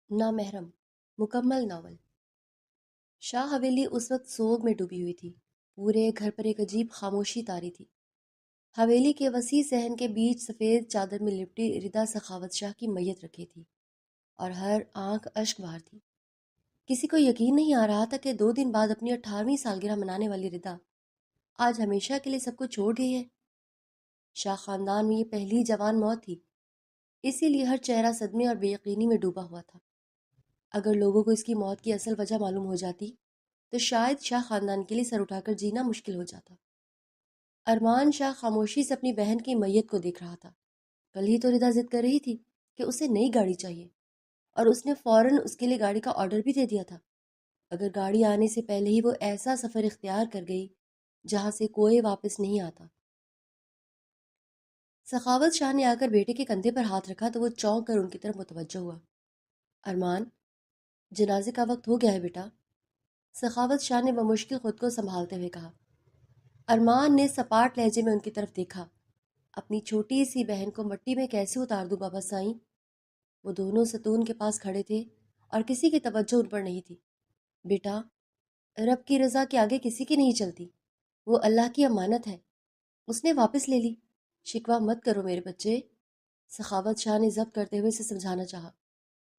نامحرم مکمل ناول۔ شاہ حویلی اس وقت سوگ میں ڈوبی ہوئی تھی۔ پورے گھر پر ایک عجیب خاموشی طاری تھی۔ حویلی کے وسیع صحن کے بیچ سفید چادر میں لپٹی ردا سخاوت شاہ کی میت رکھی تھی اور ہر آنکھ اشک بہار تھی۔ کسی کو یقین نہیں آ رہا تھا کہ 2 دن بعد اپنی 18ویں سالگرہ منانے والی ردا آج ہمیشہ کے لیے سب کو چھوڑ گئی ہے۔ شاہ خاندان میں یہ پہلی جوان موت تھی، اسی لیے ہر چہرہ صدمے اور بے یقینی میں ڈوبا ہوا تھا۔ اگر لوگوں کو اس کی موت کی اصل وجہ معلوم ہو جاتی تو شاید شاہ خاندان کے لیے سر اٹھا کر جینا مشکل ہو جاتا۔ ارمان شاہ خاموشی سے اپنی بہن کی میت کو دیکھ رہا تھا۔ کل ہی تو ردا ضد کر رہی تھی کہ اسے نئی گاڑی چاہیے، اور اس نے فوراً اس کے لیے گاڑی کا آرڈر بھی دے دیا تھا۔ اگر گاڑی آنے سے پہلے ہی وہ ایسا سفر اختیار کر گئی جہاں سے کوئی واپس نہیں آتا۔ سخاوت شاہ نے آ کر بیٹے کے کندھے پر ہاتھ رکھا تو وہ چونک کر ان کی طرف متوجہ ہوا۔ ارمان، جنازے کا وقت ہو گیا ہے بیٹا، سخاوت شاہ نے بمشکل خود کو سنبھالتے ہوئے کہا۔ ارمان نے سپاٹ لہجے میں ان کی طرف دیکھا۔ اپنی چھوٹی سی بہن کو مٹی میں کیسے اتار دوں بابا سائیں؟ وہ دونوں ستون کے پاس کھڑے تھے اور کسی کی توجہ ان پر نہیں تھی۔ بیٹا، رب کی رضا کے آگے کسی کی نہیں چلتی، وہ اللہ کی امانت ہے، اس نے واپس لے لی۔ شکوہ مت کرو میرے بچے، سخاوت شاہ نے ضبط کرتے ہوئے اسے سمجھانا چاہا۔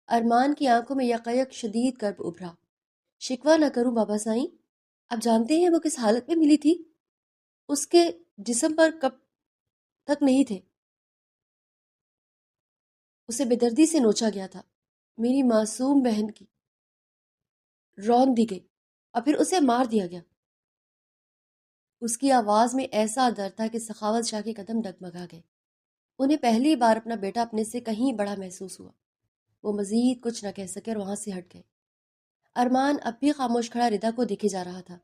ارمان کی آنکھوں میں یکایک شدید کرب ابھرا۔ شکوہ نہ کروں بابا سائیں، آپ جانتے ہیں وہ کس حالت میں ملی تھی؟ اس کے جسم پر کب تک نہیں تھے، اسے بے دردی سے نوچا گیا تھا۔ میری معصوم بہن کی رون دی گئی اور پھر اسے مار دیا گیا۔ اس کی آواز میں ایسا درد تھا کہ سخاوت شاہ کے قدم ڈگمگا گئے۔ انہیں پہلی بار اپنا بیٹا اپنے سے کہیں بڑا محسوس ہوا۔ وہ مزید کچھ نہ کہہ سکے اور وہاں سے ہٹ گئے۔ ارمان اب بھی خاموش کھڑا ردا کو دیکھے جا رہا تھا۔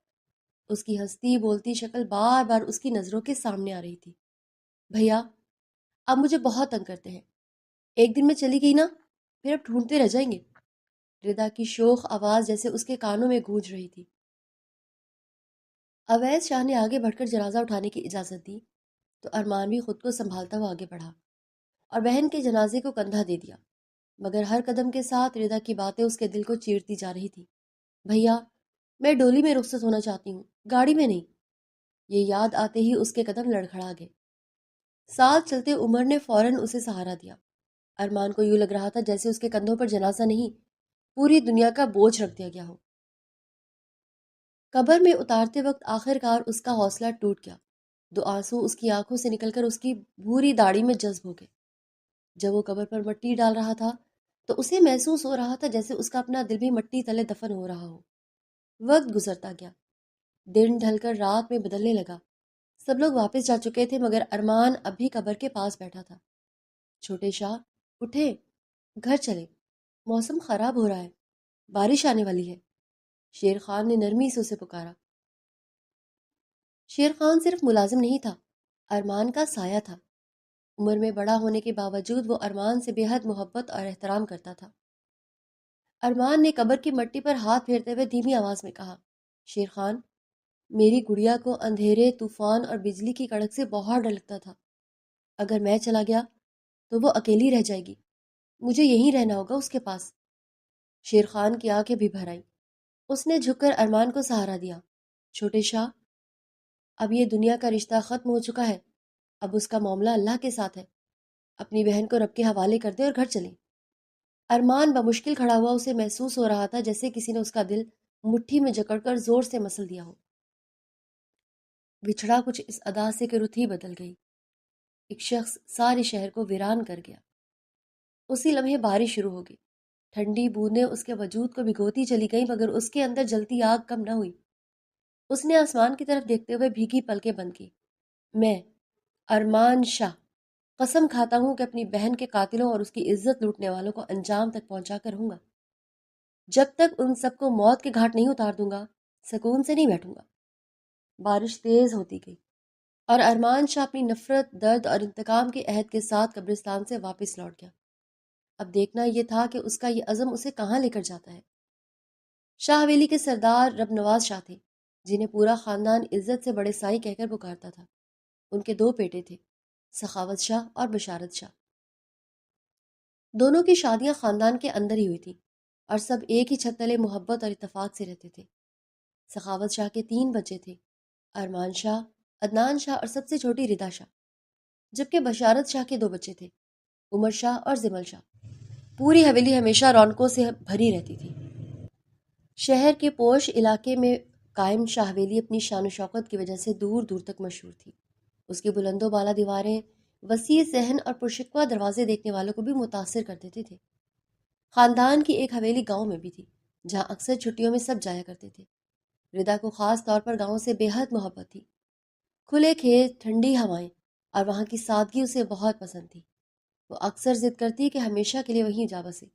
اس کی ہنستی بولتی شکل بار بار اس کی نظروں کے سامنے آ رہی تھی۔ بھیا، آپ مجھے بہت تنگ کرتے ہیں، ایک دن میں چلی گئی نا، پھر اب ڈھونڈتے رہ جائیں گے۔ ردا کی شوخ آواز جیسے اس کے کانوں میں گونج رہی تھی۔ اویس شاہ نے آگے بڑھ کر جنازہ اٹھانے کی اجازت دی تو ارمان بھی خود کو سنبھالتا ہوا آگے بڑھا اور بہن کے جنازے کو کندھا دے دیا، مگر ہر قدم کے ساتھ ردا کی باتیں اس کے دل کو چیرتی جا رہی تھی۔ بھیا، میں ڈولی میں رخصت ہونا چاہتی ہوں، گاڑی میں نہیں۔ یہ یاد آتے ہی اس کے قدم لڑکھڑا گئے۔ ساتھ چلتے عمر نے فوراً اسے سہارا دیا۔ ارمان کو یوں لگ رہا تھا جیسے اس کے کندھوں پر جنازہ نہیں، پوری دنیا کا بوجھ رکھ دیا گیا ہو۔ قبر میں اتارتے وقت آخر کار اس کا حوصلہ ٹوٹ گیا۔ 2 آنسو اس کی آنکھوں سے نکل کر اس کی بھوری داڑھی میں جذب ہو گئے۔ جب وہ قبر پر مٹی ڈال رہا تھا تو اسے محسوس ہو رہا تھا جیسے اس کا اپنا دل بھی مٹی تلے دفن ہو رہا ہو۔ وقت گزرتا گیا، دن ڈھل کر رات میں بدلنے لگا۔ سب لوگ واپس جا چکے تھے مگر ارمان اب بھی قبر کے پاس بیٹھا تھا۔ چھوٹے شاہ، اٹھے، گھر چلے، موسم خراب ہو رہا ہے، بارش آنے والی ہے۔ شیر خان نے نرمی سے اسے پکارا۔ شیر خان صرف ملازم نہیں تھا، ارمان کا سایہ تھا۔ عمر میں بڑا ہونے کے باوجود وہ ارمان سے بے حد محبت اور احترام کرتا تھا۔ ارمان نے قبر کی مٹی پر ہاتھ پھیرتے ہوئے دھیمی آواز میں کہا، شیر خان، میری گڑیا کو اندھیرے، طوفان اور بجلی کی کڑک سے بہت ڈر لگتا تھا۔ اگر میں چلا گیا تو وہ اکیلی رہ جائے گی، مجھے یہیں رہنا ہوگا اس کے پاس۔ شیر خان کی آنکھیں بھی بھر آئیں۔ اس نے جھک کر ارمان کو سہارا دیا۔ چھوٹے شاہ، اب یہ دنیا کا رشتہ ختم ہو چکا ہے، اب اس کا معاملہ اللہ کے ساتھ ہے۔ اپنی بہن کو رب کے حوالے کر دے اور گھر چلیں۔ ارمان بمشکل کھڑا ہوا، اسے محسوس ہو رہا تھا جیسے کسی نے اس کا دل مٹھی میں جکڑ کر زور سے مسل دیا ہو۔ بچھڑا کچھ اس ادا سے کہ رت ہی بدل گئی۔ ایک شخص سارے شہر کو ویران کر گیا۔ اسی لمحے بارش شروع ہو گئی۔ ٹھنڈی بوندیں اس کے وجود کو بھگوتی چلی گئیں مگر اس کے اندر جلتی آگ کم نہ ہوئی۔ اس نے آسمان کی طرف دیکھتے ہوئے بھیگی پلکیں بند کی۔ میں، ارمان شاہ، قسم کھاتا ہوں کہ اپنی بہن کے قاتلوں اور اس کی عزت لوٹنے والوں کو انجام تک پہنچا کر رہوں گا۔ جب تک ان سب کو موت کے گھاٹ نہیں اتار دوں گا، سکون سے نہیں بیٹھوں گا۔ بارش تیز ہوتی گئی اور ارمان شاہ اپنی نفرت، درد اور انتقام کے عہد کے ساتھ قبرستان سے واپس لوٹ گیا۔ اب دیکھنا یہ تھا کہ اس کا یہ عزم اسے کہاں لے کر جاتا ہے۔ شاہ حویلی کے سردار رب نواز شاہ تھے، جنہیں پورا خاندان عزت سے بڑے سائیں کہہ کر پکارتا تھا۔ ان کے 2 بیٹے تھے، سخاوت شاہ اور بشارت شاہ۔ دونوں کی شادیاں خاندان کے اندر ہی ہوئی تھیں۔ اور سب ایک ہی چھت تلے محبت اور اتفاق سے رہتے تھے۔ سخاوت شاہ کے 3 بچے تھے، ارمان شاہ، عدنان شاہ اور سب سے چھوٹی ردا شاہ، جبکہ بشارت شاہ کے 2 بچے تھے، عمر شاہ اور زمل شاہ۔ پوری حویلی ہمیشہ رونقوں سے بھری رہتی تھی۔ شہر کے پوش علاقے میں قائم شاہ حویلی اپنی شان و شوکت کی وجہ سے دور دور تک مشہور تھی۔ اس کی بلند و بالا دیواریں، وسیع صحن اور پرشکوہ دروازے دیکھنے والوں کو بھی متاثر کر دیتے تھے۔ خاندان کی ایک حویلی گاؤں میں بھی تھی، جہاں اکثر چھٹیوں میں سب جایا کرتے تھے۔ ردا کو خاص طور پر گاؤں سے بے حد محبت تھی۔ کھلے کھیت، ٹھنڈی ہوائیں اور وہاں کی سادگی اسے بہت پسند تھی۔ وہ اکثر ضد کرتی کہ ہمیشہ کے لیے وہیں جا بسے۔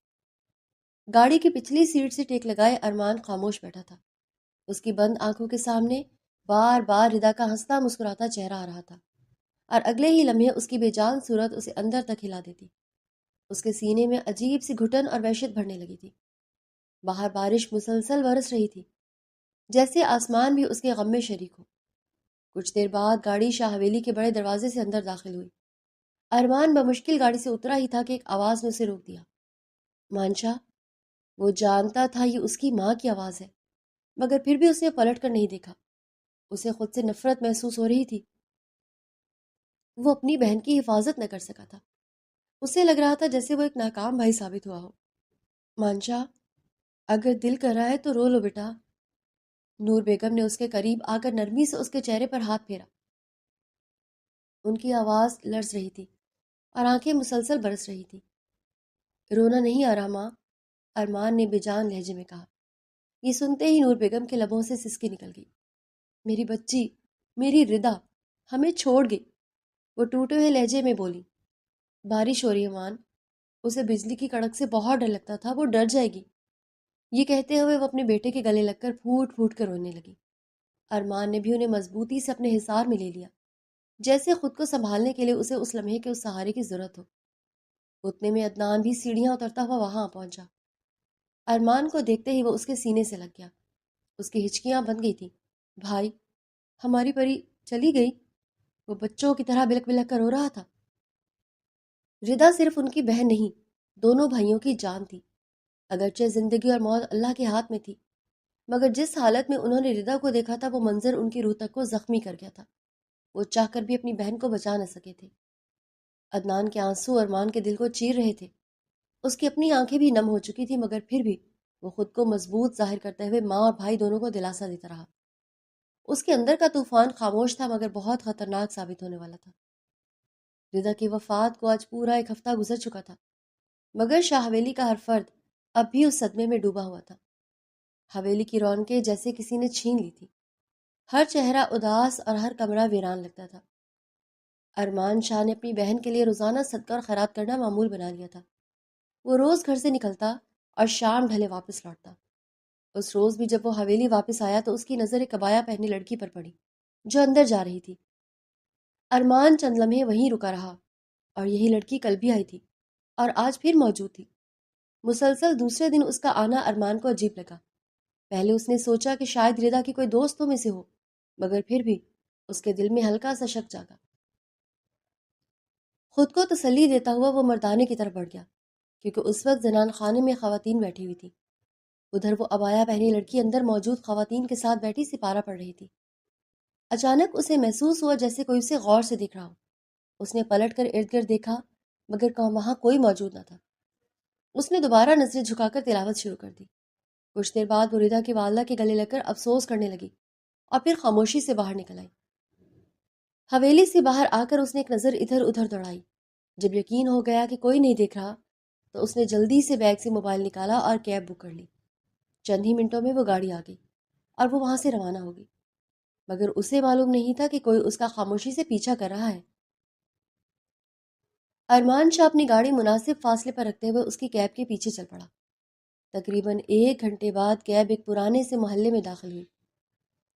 گاڑی کی پچھلی سیٹ سے ٹیک لگائے ارمان خاموش بیٹھا تھا۔ اس کی بند آنکھوں کے سامنے بار بار ردا کا ہنستا مسکراتا چہرہ آ رہا تھا، اور اگلے ہی لمحے اس کی بے جان صورت اسے اندر تک ہلا دیتی۔ اس کے سینے میں عجیب سی گھٹن اور وحشت بھرنے لگی تھی۔ باہر بارش مسلسل برس رہی تھی، جیسے آسمان بھی اس کے غم میں شریک ہو۔ کچھ دیر بعد گاڑی شاہ حویلی کے بڑے دروازے سے اندر داخل ہوئی۔ ارمان بمشکل گاڑی سے اترا ہی تھا کہ ایک آواز نے اسے روک دیا۔ مانشا! وہ جانتا تھا یہ اس کی ماں کی آواز ہے، مگر پھر بھی اس نے پلٹ کر نہیں دیکھا۔ اسے خود سے نفرت محسوس ہو رہی تھی۔ وہ اپنی بہن کی حفاظت نہ کر سکا تھا۔ اسے لگ رہا تھا جیسے وہ ایک ناکام بھائی ثابت ہوا ہو۔ مانشا، اگر دل کر رہا ہے تو رو لو بیٹا۔ نور بیگم نے اس کے قریب آ کر نرمی سے اس کے چہرے پر ہاتھ پھیرا۔ ان کی آواز لرز رہی تھی اور آنکھیں مسلسل برس رہی تھی۔ رونا نہیں آ رہا ماں، ارمان نے بے جان لہجے میں کہا۔ یہ سنتے ہی نور بیگم کے لبوں سے سسکی نکل گئی۔ میری بچی، میری ردا، ہمیں چھوڑ گئی، وہ ٹوٹے ہوئے لہجے میں بولی۔ بارش ہو رہی ہے مان، اسے بجلی کی کڑک سے بہت ڈر لگتا تھا، وہ ڈر جائے گی۔ یہ کہتے ہوئے وہ اپنے بیٹے کے گلے لگ کر پھوٹ پھوٹ کر رونے لگی۔ ارمان نے بھی انہیں مضبوطی سے اپنے حصار میں لے لیا، جیسے خود کو سنبھالنے کے لیے اسے اس لمحے کے اس سہارے کی ضرورت ہو۔ اتنے میں عدنان بھی سیڑھیاں اترتا ہوا وہاں پہنچا۔ ارمان کو دیکھتے ہی وہ اس کے سینے سے لگ گیا۔ اس کی ہچکیاں بند گئی تھیں۔ بھائی، ہماری پری چلی گئی؟ وہ بچوں کی طرح بلک بلک کر رو رہا تھا۔ ردا صرف ان کی بہن نہیں، دونوں بھائیوں کی جان تھی۔ اگرچہ زندگی اور موت اللہ کے ہاتھ میں تھی، مگر جس حالت میں انہوں نے ردا کو دیکھا تھا وہ منظر ان کی روح تک کو زخمی کر گیا تھا۔ وہ چاہ کر بھی اپنی بہن کو بچا نہ سکے تھے۔ عدنان کے آنسو ارمان کے دل کو چیر رہے تھے۔ اس کی اپنی آنکھیں بھی نم ہو چکی تھی، مگر پھر بھی وہ خود کو مضبوط ظاہر کرتے ہوئے ماں اور بھائی دونوں کو دلاسا دیتا رہا۔ اس کے اندر کا طوفان خاموش تھا، مگر بہت خطرناک ثابت ہونے والا تھا۔ ردا کی وفات کو آج پورا ایک ہفتہ گزر چکا تھا، مگر شاہ حویلی کا ہر فرد اب بھی اس صدمے میں ڈوبا ہوا تھا۔ حویلی کی رونقیں جیسے کسی نے چھین لی تھی۔ ہر چہرہ اداس اور ہر کمرہ ویران لگتا تھا۔ ارمان شاہ نے اپنی بہن کے لیے روزانہ صدقہ اور خیرات کرنا معمول بنا لیا تھا۔ وہ روز گھر سے نکلتا اور شام ڈھلے واپس لوٹتا۔ اس روز بھی جب وہ حویلی واپس آیا تو اس کی نظر ایک عبایا پہنی لڑکی پر پڑی جو اندر جا رہی تھی۔ ارمان چند لمحے وہیں رکا رہا، اور یہی لڑکی کل بھی آئی تھی اور آج پھر موجود تھی۔ مسلسل دوسرے دن اس کا آنا ارمان کو عجیب لگا۔ پہلے اس نے سوچا کہ شاید ردا کی کوئی دوستوں میں سے ہو، مگر پھر بھی اس کے دل میں ہلکا سا شک جاگا۔ خود کو تسلی دیتا ہوا وہ مردانے کی طرف بڑھ گیا، کیونکہ اس وقت زنان خانے میں خواتین بیٹھی ہوئی تھی۔ ادھر وہ عبایا پہنی لڑکی اندر موجود خواتین کے ساتھ بیٹھی سپارہ پڑھ رہی تھی۔ اچانک اسے محسوس ہوا جیسے کوئی اسے غور سے دیکھ رہا ہو۔ اس نے پلٹ کر ارد گرد دیکھا، مگر وہاں کوئی موجود نہ تھا۔ اس نے دوبارہ نظریں جھکا کر تلاوت شروع کر دی۔ کچھ دیر بعد وہ ردا کی والدہ کے گلے لگ کر افسوس کرنے لگی اور پھر خاموشی سے باہر نکل آئی۔ حویلی سے باہر آ کر اس نے ایک نظر ادھر ادھر دوڑائی۔ جب یقین ہو گیا کہ کوئی نہیں دیکھ رہا تو اس نے جلدی سے بیگ سے موبائل نکالا اور کیب بک کر لی۔ چند ہی منٹوں میں وہ گاڑی آ گئی اور وہ وہاں سے روانہ ہو گئی، مگر اسے معلوم نہیں تھا کہ کوئی اس کا خاموشی سے پیچھا کر رہا ہے۔ ارمان شاہ اپنی گاڑی مناسب فاصلے پر رکھتے ہوئے اس کی کیب کے پیچھے چل پڑا۔ تقریباً 1 گھنٹے بعد کیب ایک پرانے سے محلے میں داخل ہوئی۔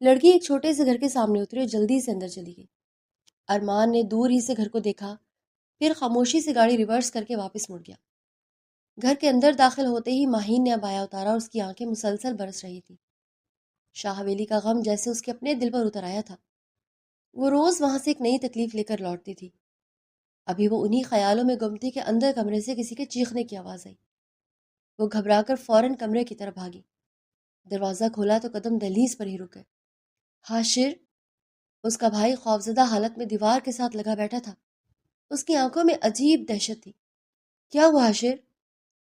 لڑکی ایک چھوٹے سے گھر کے سامنے اتری اور جلدی سے اندر چلی گئی۔ ارمان نے دور ہی سے گھر کو دیکھا، پھر خاموشی سے گاڑی ریورس کر کے واپس مڑ گیا۔ گھر کے اندر داخل ہوتے ہی ماہین نے عبایا اتارا اور اس کی آنکھیں مسلسل برس رہی تھی۔ شاہ حویلی کا غم جیسے اس کے اپنے دل پر اتر آیا تھا۔ وہ روز وہاں سے ایک نئی تکلیف لے کر لوٹتی تھی۔ ابھی وہ انہی خیالوں میں گم تھی کہ اندر کمرے سے کسی کے چیخنے کی آواز آئی۔ وہ گھبرا کر فوراً کمرے کی طرف بھاگی۔ دروازہ کھولا تو قدم دہلیز پر ہی رک گئے۔ حاشر، اس کا بھائی خوفزدہ حالت میں دیوار کے ساتھ لگا بیٹھا تھا۔ اس کی آنکھوں میں عجیب دہشت تھی۔ کیا ہوا حاشر؟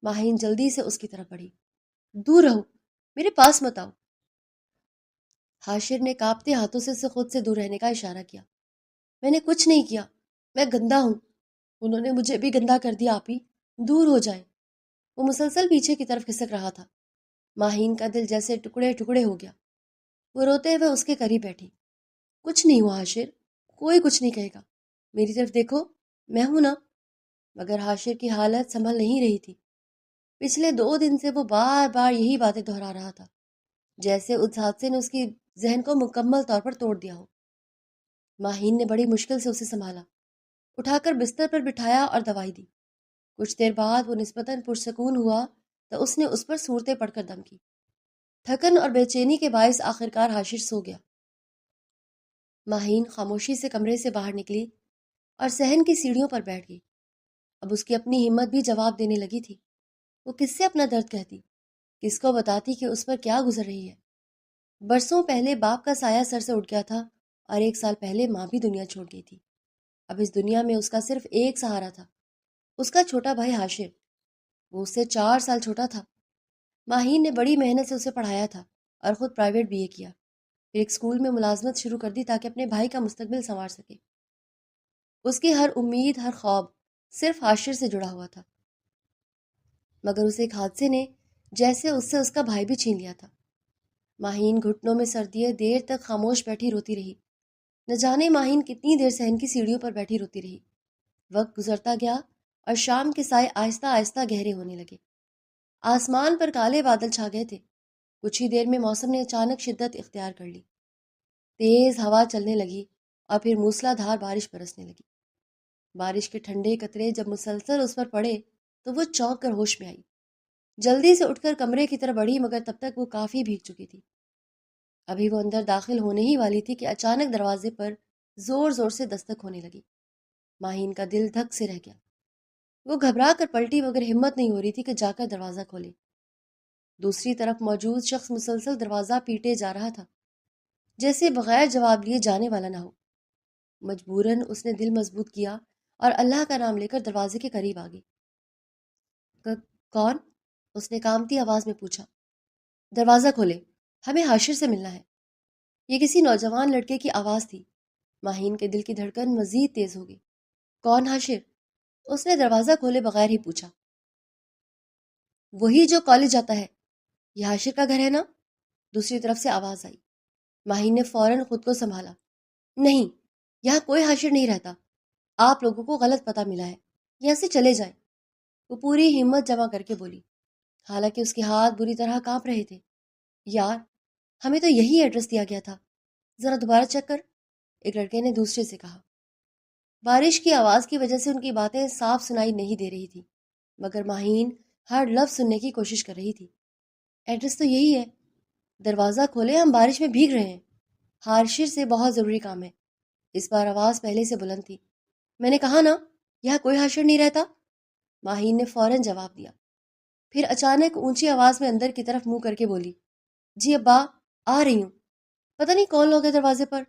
ماہین جلدی سے اس کی طرف بڑھی۔ دور رہو، میرے پاس مت آؤ۔ حاشر نے کانپتے ہاتھوں سے اسے خود سے دور رہنے کا اشارہ کیا۔ میں نے کچھ نہیں کیا، میں گندا ہوں، انہوں نے مجھے بھی گندا کر دیا، آپ ہی دور ہو جائیں۔ وہ مسلسل پیچھے کی طرف کھسک رہا تھا۔ ماہین کا دل جیسے ٹکڑے ٹکڑے ہو گیا۔ وہ روتے ہوئے اس کے قریب بیٹھی۔ کچھ نہیں ہوا حاشر، کوئی کچھ نہیں کہے گا، میری طرف دیکھو، میں ہوں نا۔ مگر حاشر کی حالت سنبھل نہیں رہی تھی۔ پچھلے 2 دن سے وہ بار بار یہی باتیں دہرا رہا تھا، جیسے اس حادثے نے اس کی ذہن کو مکمل طور پر توڑ دیا ہو۔ ماہین نے بڑی مشکل سے اسے سنبھالا، اٹھا کر بستر پر بٹھایا اور دوائی دی۔ کچھ دیر بعد وہ نسبتاً پرسکون ہوا تو اس نے اس پر صورتیں پڑھ کر دم کی۔ تھکن اور بے چینی کے باعث آخرکار حاشر سو گیا۔ ماہین خاموشی سے کمرے سے باہر نکلی اور صحن کی سیڑھیوں پر بیٹھ گئی۔ اب اس کی اپنی ہمت بھی جواب دینے لگی تھی۔ وہ کس سے اپنا درد کہتی، کس کو بتاتی کہ اس پر کیا گزر رہی ہے؟ برسوں پہلے باپ کا سایہ سر سے اٹھ گیا تھا اور 1 سال پہلے ماں بھی دنیا چھوڑ گئی تھی۔ اب اس دنیا میں اس کا صرف ایک سہارا تھا، اس کا چھوٹا بھائی حاشر۔ وہ اس سے 4 سال چھوٹا تھا۔ ماہین نے بڑی محنت سے اسے پڑھایا تھا اور خود پرائیویٹ BA کیا، پھر ایک اسکول میں ملازمت شروع کر دی تاکہ اپنے بھائی کا مستقبل سنوار سکے۔ اس کی ہر امید، ہر خواب صرف حاشر سے جڑا ہوا تھا، مگر اس ایک حادثے نے جیسے اس سے اس کا بھائی بھی چھین لیا تھا۔ ماہین گھٹنوں میں سر دیے دیر تک خاموش بیٹھی روتی رہی۔ نہ جانے ماہین کتنی دیر صحن کی سیڑھیوں پر بیٹھی روتی رہی۔ وقت گزرتا گیا اور شام کے سائے آہستہ آہستہ گہرے ہونے لگے۔ آسمان پر کالے بادل چھا گئے تھے۔ کچھ ہی دیر میں موسم نے اچانک شدت اختیار کر لی۔ تیز ہوا چلنے لگی اور پھر موسلا دھار بارش برسنے لگی۔ بارش کے ٹھنڈے قطرے جب مسلسل اس پر پڑے تو وہ چونک کر ہوش میں آئی۔ جلدی سے اٹھ کر کمرے کی طرف بڑھی، مگر تب تک وہ کافی بھیگ چکی تھی۔ ابھی وہ اندر داخل ہونے ہی والی تھی کہ اچانک دروازے پر زور زور سے دستک ہونے لگی۔ ماہین کا دل دھک سے رہ گیا۔ وہ گھبرا کر پلٹی، مگر ہمت نہیں ہو رہی تھی کہ جا کر دروازہ کھولے۔ دوسری طرف موجود شخص مسلسل دروازہ پیٹے جا رہا تھا، جیسے بغیر جواب لیے جانے والا نہ ہو۔ مجبوراً اس نے دل مضبوط کیا اور اللہ کا نام لے کر دروازے کے قریب آ گئی۔ کون؟ اس نے کانپتی آواز میں پوچھا۔ دروازہ کھولے، ہمیں حاشر سے ملنا ہے۔ یہ کسی نوجوان لڑکے کی آواز تھی۔ ماہین کے دل کی دھڑکن مزید تیز ہو گئی۔ کون حاشر؟ اس نے دروازہ کھولے بغیر ہی پوچھا۔ وہی جو کالج جاتا ہے۔ یہ حاشر کا گھر ہے نا؟ دوسری طرف سے آواز آئی۔ ماہین نے فوراً خود کو سنبھالا۔ نہیں، یہاں کوئی حاشر نہیں رہتا، آپ لوگوں کو غلط پتہ ملا ہے، یہاں سے چلے جائیں۔ وہ پوری ہمت جمع کر کے بولی، حالانکہ اس کے ہاتھ بری طرح کانپ رہے تھے۔ یار، ہمیں تو یہی ایڈریس دیا گیا تھا، ذرا دوبارہ چیک کر، ایک لڑکے نے دوسرے سے کہا۔ بارش کی آواز کی وجہ سے ان کی باتیں صاف سنائی نہیں دے رہی تھی، مگر ماہین ہر لفظ سننے کی کوشش کر رہی تھی۔ ایڈریس تو یہی ہے۔ دروازہ کھولے، ہم بارش میں بھیگ رہے ہیں، حاشر سے بہت ضروری کام ہے۔ اس بار آواز پہلے سے بلند تھی۔ میں نے کہا نا، یہاں کوئی حاشر نہیں رہتا، ماہین نے فوراً جواب دیا۔ پھر اچانک اونچی آواز میں اندر کی طرف منہ کر کے بولی، جی ابا، آ رہی ہوں۔ پتہ نہیں کون لوگ ہیں دروازے پر۔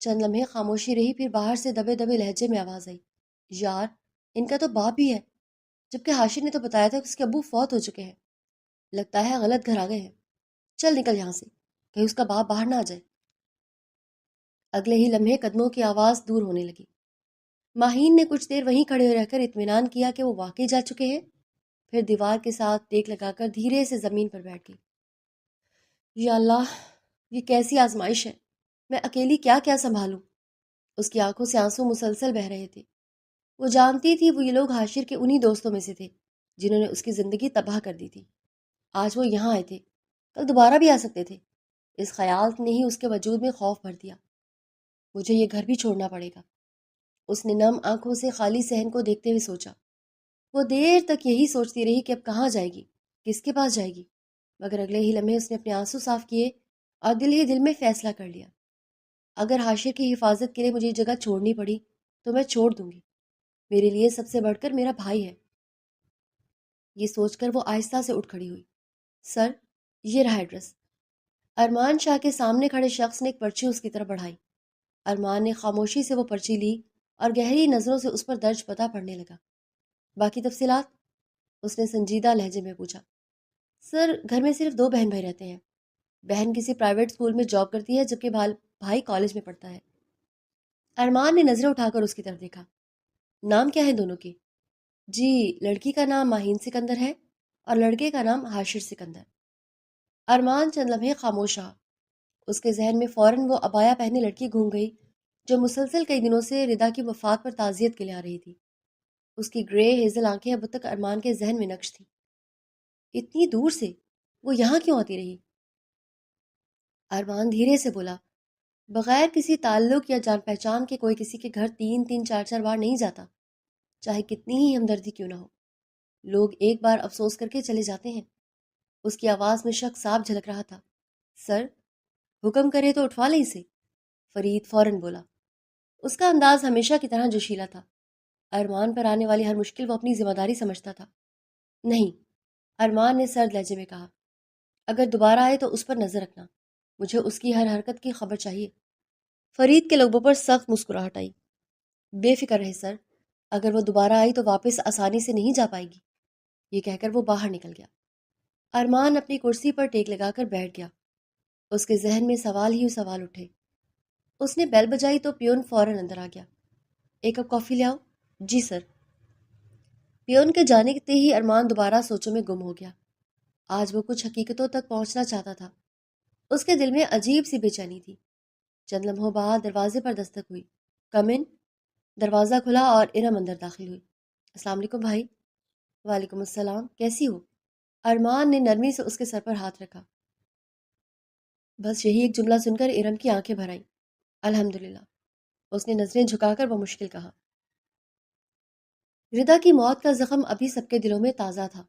چند لمحے خاموشی رہی، پھر باہر سے دبے دبے لہجے میں آواز آئی، یار، ان کا تو باپ ہی ہے، جبکہ حاشر نے تو بتایا تھا کہ اس کے ابو فوت ہو چکے ہیں۔ لگتا ہے غلط گھر آ گئے ہیں، چل نکل یہاں سے، کہیں اس کا باپ باہر نہ آ جائے۔ اگلے ہی لمحے قدموں کی آواز دور ہونے لگی۔ ماہین نے کچھ دیر وہیں کھڑے رہ کر اطمینان کیا کہ وہ واقعی جا چکے ہیں، پھر دیوار کے ساتھ ٹیک لگا کر دھیرے سے زمین پر بیٹھ گئی۔ یا اللہ، یہ کیسی آزمائش ہے، میں اکیلی کیا کیا سنبھالوں۔ اس کی آنکھوں سے آنسو مسلسل بہہ رہے تھے۔ وہ جانتی تھی وہ یہ لوگ حاشر کے انہی دوستوں میں سے تھے جنہوں نے اس کی زندگی تباہ کر دی تھی۔ آج وہ یہاں آئے تھے، کل دوبارہ بھی آ سکتے تھے۔ اس خیال نے ہی اس کے وجود میں خوف بھر دیا۔ مجھے یہ گھر بھی چھوڑنا پڑے گا، اس نے نم آنکھوں سے خالی صحن کو دیکھتے ہوئے سوچا۔ وہ دیر تک یہی سوچتی رہی کہ اب کہاں جائے گی، کس کے پاس جائے گی، مگر اگلے ہی لمحے اس نے اپنے آنسو صاف کیے اور دل ہی دل میں فیصلہ کر لیا، اگر حاشر کی حفاظت کے لیے مجھے یہ جگہ چھوڑنی پڑی تو میں چھوڑ دوں گی، میرے لیے سب سے بڑھ کر میرا بھائی ہے۔ یہ سوچ کر وہ آہستہ سے اٹھ کھڑی ہوئی۔ سر، یہ رہا ایڈریس۔ ارمان شاہ کے سامنے کھڑے شخص نے ایک پرچی اس کی طرف بڑھائی۔ ارمان نے خاموشی سے وہ پرچی لی اور گہری نظروں سے اس پر درج پتہ پڑھنے لگا۔ باقی تفصیلات؟ اس نے سنجیدہ لہجے میں پوچھا۔ سر، گھر میں صرف 2 بہن بھائی رہتے ہیں۔ بہن کسی پرائیویٹ اسکول میں جاب کرتی ہے جبکہ بھائی کالج میں پڑھتا ہے۔ ارمان نے نظریں اٹھا کر اس کی طرف دیکھا۔ نام کیا ہے دونوں کے؟ جی، لڑکی کا نام ماہین سکندر ہے اور لڑکے کا نام حاشر سکندر۔ ارمان چند لمحے خاموش رہا۔ اس کے ذہن میں فوراً وہ عبایا پہنے لڑکی گھوم گئی جو مسلسل کئی دنوں سے ردا کی وفات پر تعزیت کے لیے آ رہی تھی۔ اس کی گرے ہیزل آنکھیں اب تک ارمان کے ذہن میں نقش تھیں۔ اتنی دور سے وہ یہاں کیوں آتی رہی؟ ارمان دھیرے سے بولا، بغیر کسی تعلق یا جان پہچان کے کوئی کسی کے گھر 3 4 بار نہیں جاتا، چاہے کتنی ہی ہمدردی کیوں نہ ہو۔ لوگ ایک بار افسوس کر کے چلے جاتے ہیں۔ اس کی آواز میں شک صاف جھلک رہا تھا۔ سر، حکم کرے تو اٹھوا لیں اسے، فرید فوراً بولا۔ اس کا انداز ہمیشہ کی طرح جوشیلا تھا۔ ارمان پر آنے والی ہر مشکل وہ اپنی ذمہ داری سمجھتا تھا۔ نہیں، ارمان نے سرد لہجے میں کہا، اگر دوبارہ آئے تو اس پر نظر رکھنا، مجھے اس کی ہر حرکت کی خبر چاہیے۔ فرید کے لبوں پر سخت مسکراہٹ آئی۔ بے فکر رہے سر، اگر وہ دوبارہ آئی تو واپس آسانی سے نہیں جا پائے گی۔ یہ کہہ کر وہ باہر نکل گیا۔ ارمان اپنی کرسی پر ٹیک لگا کر بیٹھ گیا۔ اس کے ذہن میں سوال ہی سوال اٹھے۔ اس نے بیل بجائی تو پیون فوراً اندر آ گیا۔ ایک کپ کافی لے آؤ؟ جی سر۔ پیون کے جانے کے ہی ارمان دوبارہ سوچوں میں گم ہو گیا۔ آج وہ کچھ حقیقتوں تک پہنچنا چاہتا تھا۔ اس کے دل میں عجیب سی بے چینی تھی۔ چند لمحوں بعد دروازے پر دستک ہوئی۔ کم ان۔ دروازہ کھلا اور ارم اندر داخل ہوئی۔ السلام علیکم بھائی۔ وعلیکم السلام، کیسی ہو؟ ارمان نے نرمی سے اس کے سر پر ہاتھ رکھا۔ بس یہی ایک جملہ سن کر ارم کی آنکھیں بھر آئیں۔ الحمدللہ، اس نے نظریں جھکا کر وہ مشکل کہا۔ ردا کی موت کا زخم ابھی سب کے دلوں میں تازہ تھا۔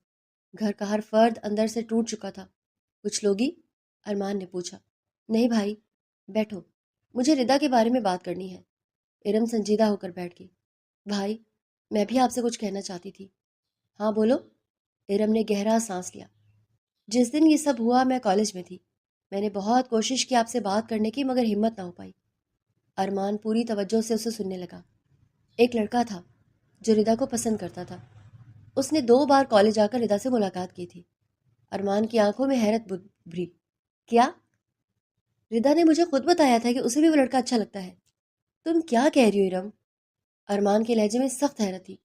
گھر کا ہر فرد اندر سے ٹوٹ چکا تھا۔ کچھ لوگی؟ ارمان نے پوچھا۔ نہیں بھائی، بیٹھو، مجھے ردا کے بارے میں بات کرنی ہے۔ ارم سنجیدہ ہو کر بیٹھ گئی۔ بھائی، میں بھی آپ سے کچھ کہنا چاہتی تھی۔ ہاں بولو۔ ارم نے گہرا سانس لیا۔ جس دن یہ سب ہوا میں کالج میں تھی۔ میں نے بہت کوشش کی آپ سے بات کرنے کی مگر ہمت نہ ہو پائی۔ ارمان پوری توجہ سے اسے سننے لگا۔ ایک لڑکا تھا جو ردا کو پسند کرتا تھا۔ اس نے 2 بار کالج آ کر ردا سے ملاقات کی تھی۔ ارمان کی آنکھوں میں حیرت بھری۔ کیا؟ ردا نے مجھے خود بتایا تھا کہ اسے بھی وہ لڑکا اچھا لگتا ہے۔ تم کیا کہہ رہی ہو ارم؟ ارمان کے لہجے میں سخت حیرت تھی۔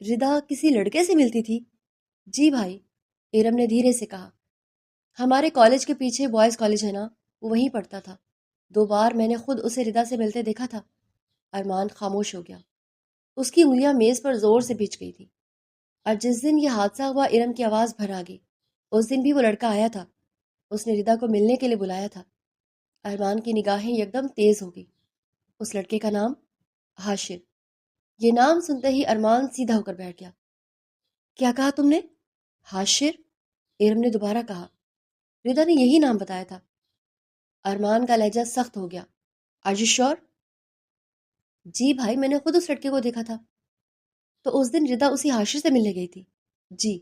ردا کسی لڑکے سے ملتی تھی؟ جی بھائی، ارم نے دھیرے سے کہا۔ ہمارے کالج کے پیچھے بوائز کالج ہے نا، وہ وہیں پڑھتا تھا۔ 2 بار میں نے خود اسے ردا سے ملتے دیکھا تھا۔ ارمان خاموش ہو گیا۔ اس کی انگلیاں میز پر زور سے بھیج گئی تھی۔ اور جس دن یہ حادثہ ہوا ارم کی آواز بھر آ گئی۔ اس دن بھی وہ لڑکا آیا تھا۔ اس نے ردا کو ملنے کے لیے بلایا تھا۔ ارمان کی نگاہیں یکدم تیز ہو گئی۔ اس لڑکے کا نام؟ حاشر۔ یہ نام سنتے ہی ارمان سیدھا ہو کر بیٹھ گیا۔ کیا کہا تم نے؟ حاشر؟ ارم نے دوبارہ کہا۔ ردا نے یہی نام بتایا تھا۔ ارمان کا لہجہ سخت ہو گیا۔ Are you sure? جی بھائی، میں نے خود اس لڑکے کو دیکھا تھا۔ تو اس دن ردا اسی حاشر سے ملنے گئی تھی؟ جی۔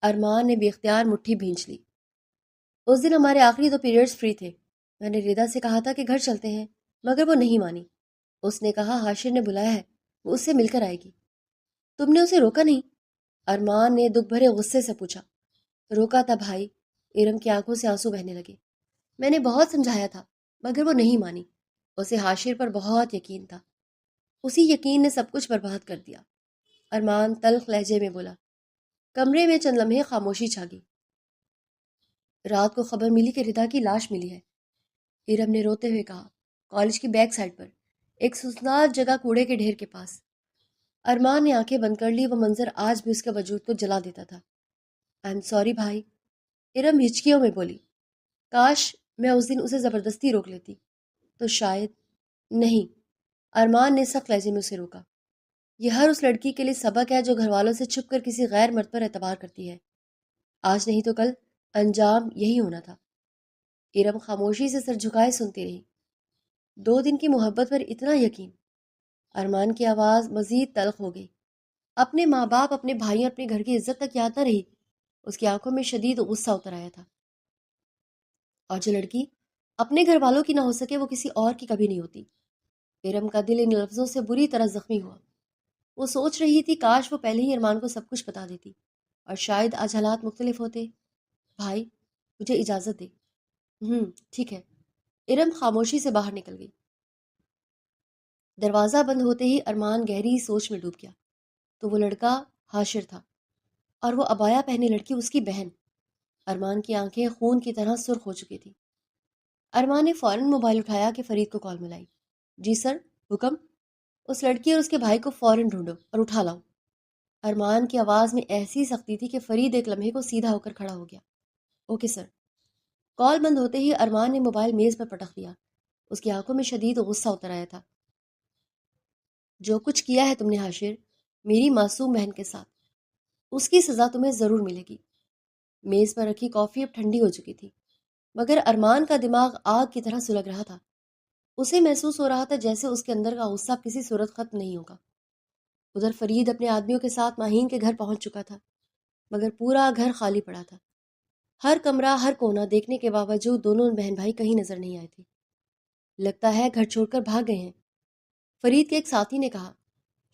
ارمان نے بے اختیار مٹھی بھینچ لی۔ اس دن ہمارے آخری 2 پیریڈز فری تھے۔ میں نے ردا سے کہا تھا کہ گھر چلتے ہیں مگر وہ نہیں مانی۔ اس نے کہا حاشر نے بلایا ہے، وہ اس سے مل کر آئے گی۔ تم نے اسے روکا نہیں؟ ارمان نے دکھ بھرے غصے سے پوچھا۔ روکا تھا بھائی، ارم کی آنکھوں سے آنسو بہنے لگے۔ میں نے بہت سمجھایا تھا مگر وہ نہیں مانی۔ اسے حاشر پر بہت یقین تھا۔ اسی یقین نے سب کچھ برباد کر دیا۔ ارمان تلخ لہجے میں بولا۔ کمرے میں چند لمحے خاموشی چھا گئی۔ رات کو خبر ملی کہ ردا کی لاش ملی ہے، ارم نے روتے ہوئے کہا۔ کالج کی بیک سائڈ پر ایک سنسنار جگہ کوڑے کے ڈھیر کے پاس۔ ارمان نے آنکھیں بند کر لی۔ وہ منظر آج بھی اس کے وجود کو جلا دیتا تھا۔ آئی ایم سوری بھائی، ارم ہچکیوں میں بولی۔ کاش میں اس دن اسے زبردستی روک لیتی تو شاید۔ نہیں، ارمان نے سخت لہجے میں اسے روکا۔ یہ ہر اس لڑکی کے لیے سبق ہے جو گھر والوں سے چھپ کر کسی غیر مرد پر اعتبار کرتی ہے۔ آج نہیں تو کل انجام یہی ہونا تھا۔ ارم خاموشی سے سر جھکائے سنتی رہی۔ 2 دن کی محبت پر اتنا یقین؟ ارمان کی آواز مزید تلخ ہو گئی۔ اپنے ماں باپ، اپنے بھائیوں، اپنے گھر کی عزت تک یاد نہ رہی اس کی آنکھوں میں شدید غصہ اتر آیا تھا۔ اور جو لڑکی اپنے گھر والوں کی نہ ہو سکے وہ کسی اور کی کبھی نہیں ہوتی۔ ارم کا دل ان لفظوں سے بری طرح زخمی ہوا۔ وہ سوچ رہی تھی کاش وہ پہلے ہی ارمان کو سب کچھ بتا دیتی اور شاید آج حالات مختلف ہوتے۔ بھائی مجھے اجازت دے۔ ٹھیک ہے۔ ارم خاموشی سے باہر نکل گئی۔ دروازہ بند ہوتے ہی ارمان گہری سوچ میں ڈوب گیا۔ تو وہ لڑکا حاشر تھا اور وہ عبایا پہنے لڑکی اس کی بہن۔ ارمان کی آنکھیں خون کی طرح سرخ ہو چکی تھی۔ ارمان نے فوراً موبائل اٹھایا کہ فرید کو کال ملائی۔ جی سر، حکم؟ اس لڑکی اور اس کے بھائی کو فوراً ڈھونڈو اور اٹھا لاؤ۔ ارمان کی آواز میں ایسی سختی تھی کہ فرید ایک لمحے کو سیدھا ہو کر کھڑا ہو گیا۔ Okay sir. کال بند ہوتے ہی ارمان نے موبائل میز پر پٹک دیا۔ اس کی آنکھوں میں شدید غصہ اتر آیا تھا۔ جو کچھ کیا ہے تم نے حاشر میری معصوم بہن کے ساتھ، اس کی سزا تمہیں ضرور ملے گی۔ میز پر رکھی کافی اب ٹھنڈی ہو چکی تھی، مگر ارمان کا دماغ آگ کی طرح سلگ رہا تھا۔ اسے محسوس ہو رہا تھا جیسے اس کے اندر کا غصہ کسی صورت ختم نہیں ہوگا۔ ادھر فرید اپنے آدمیوں کے ساتھ ماہین کے گھر پہنچ چکا تھا، مگر پورا گھر خالی پڑا تھا۔ ہر کمرہ، ہر کونا دیکھنے کے باوجود دونوں بہن بھائی کہیں نظر نہیں آئے تھے۔ لگتا ہے گھر چھوڑ کر بھاگ گئے ہیں، فرید کے ایک ساتھی نے کہا۔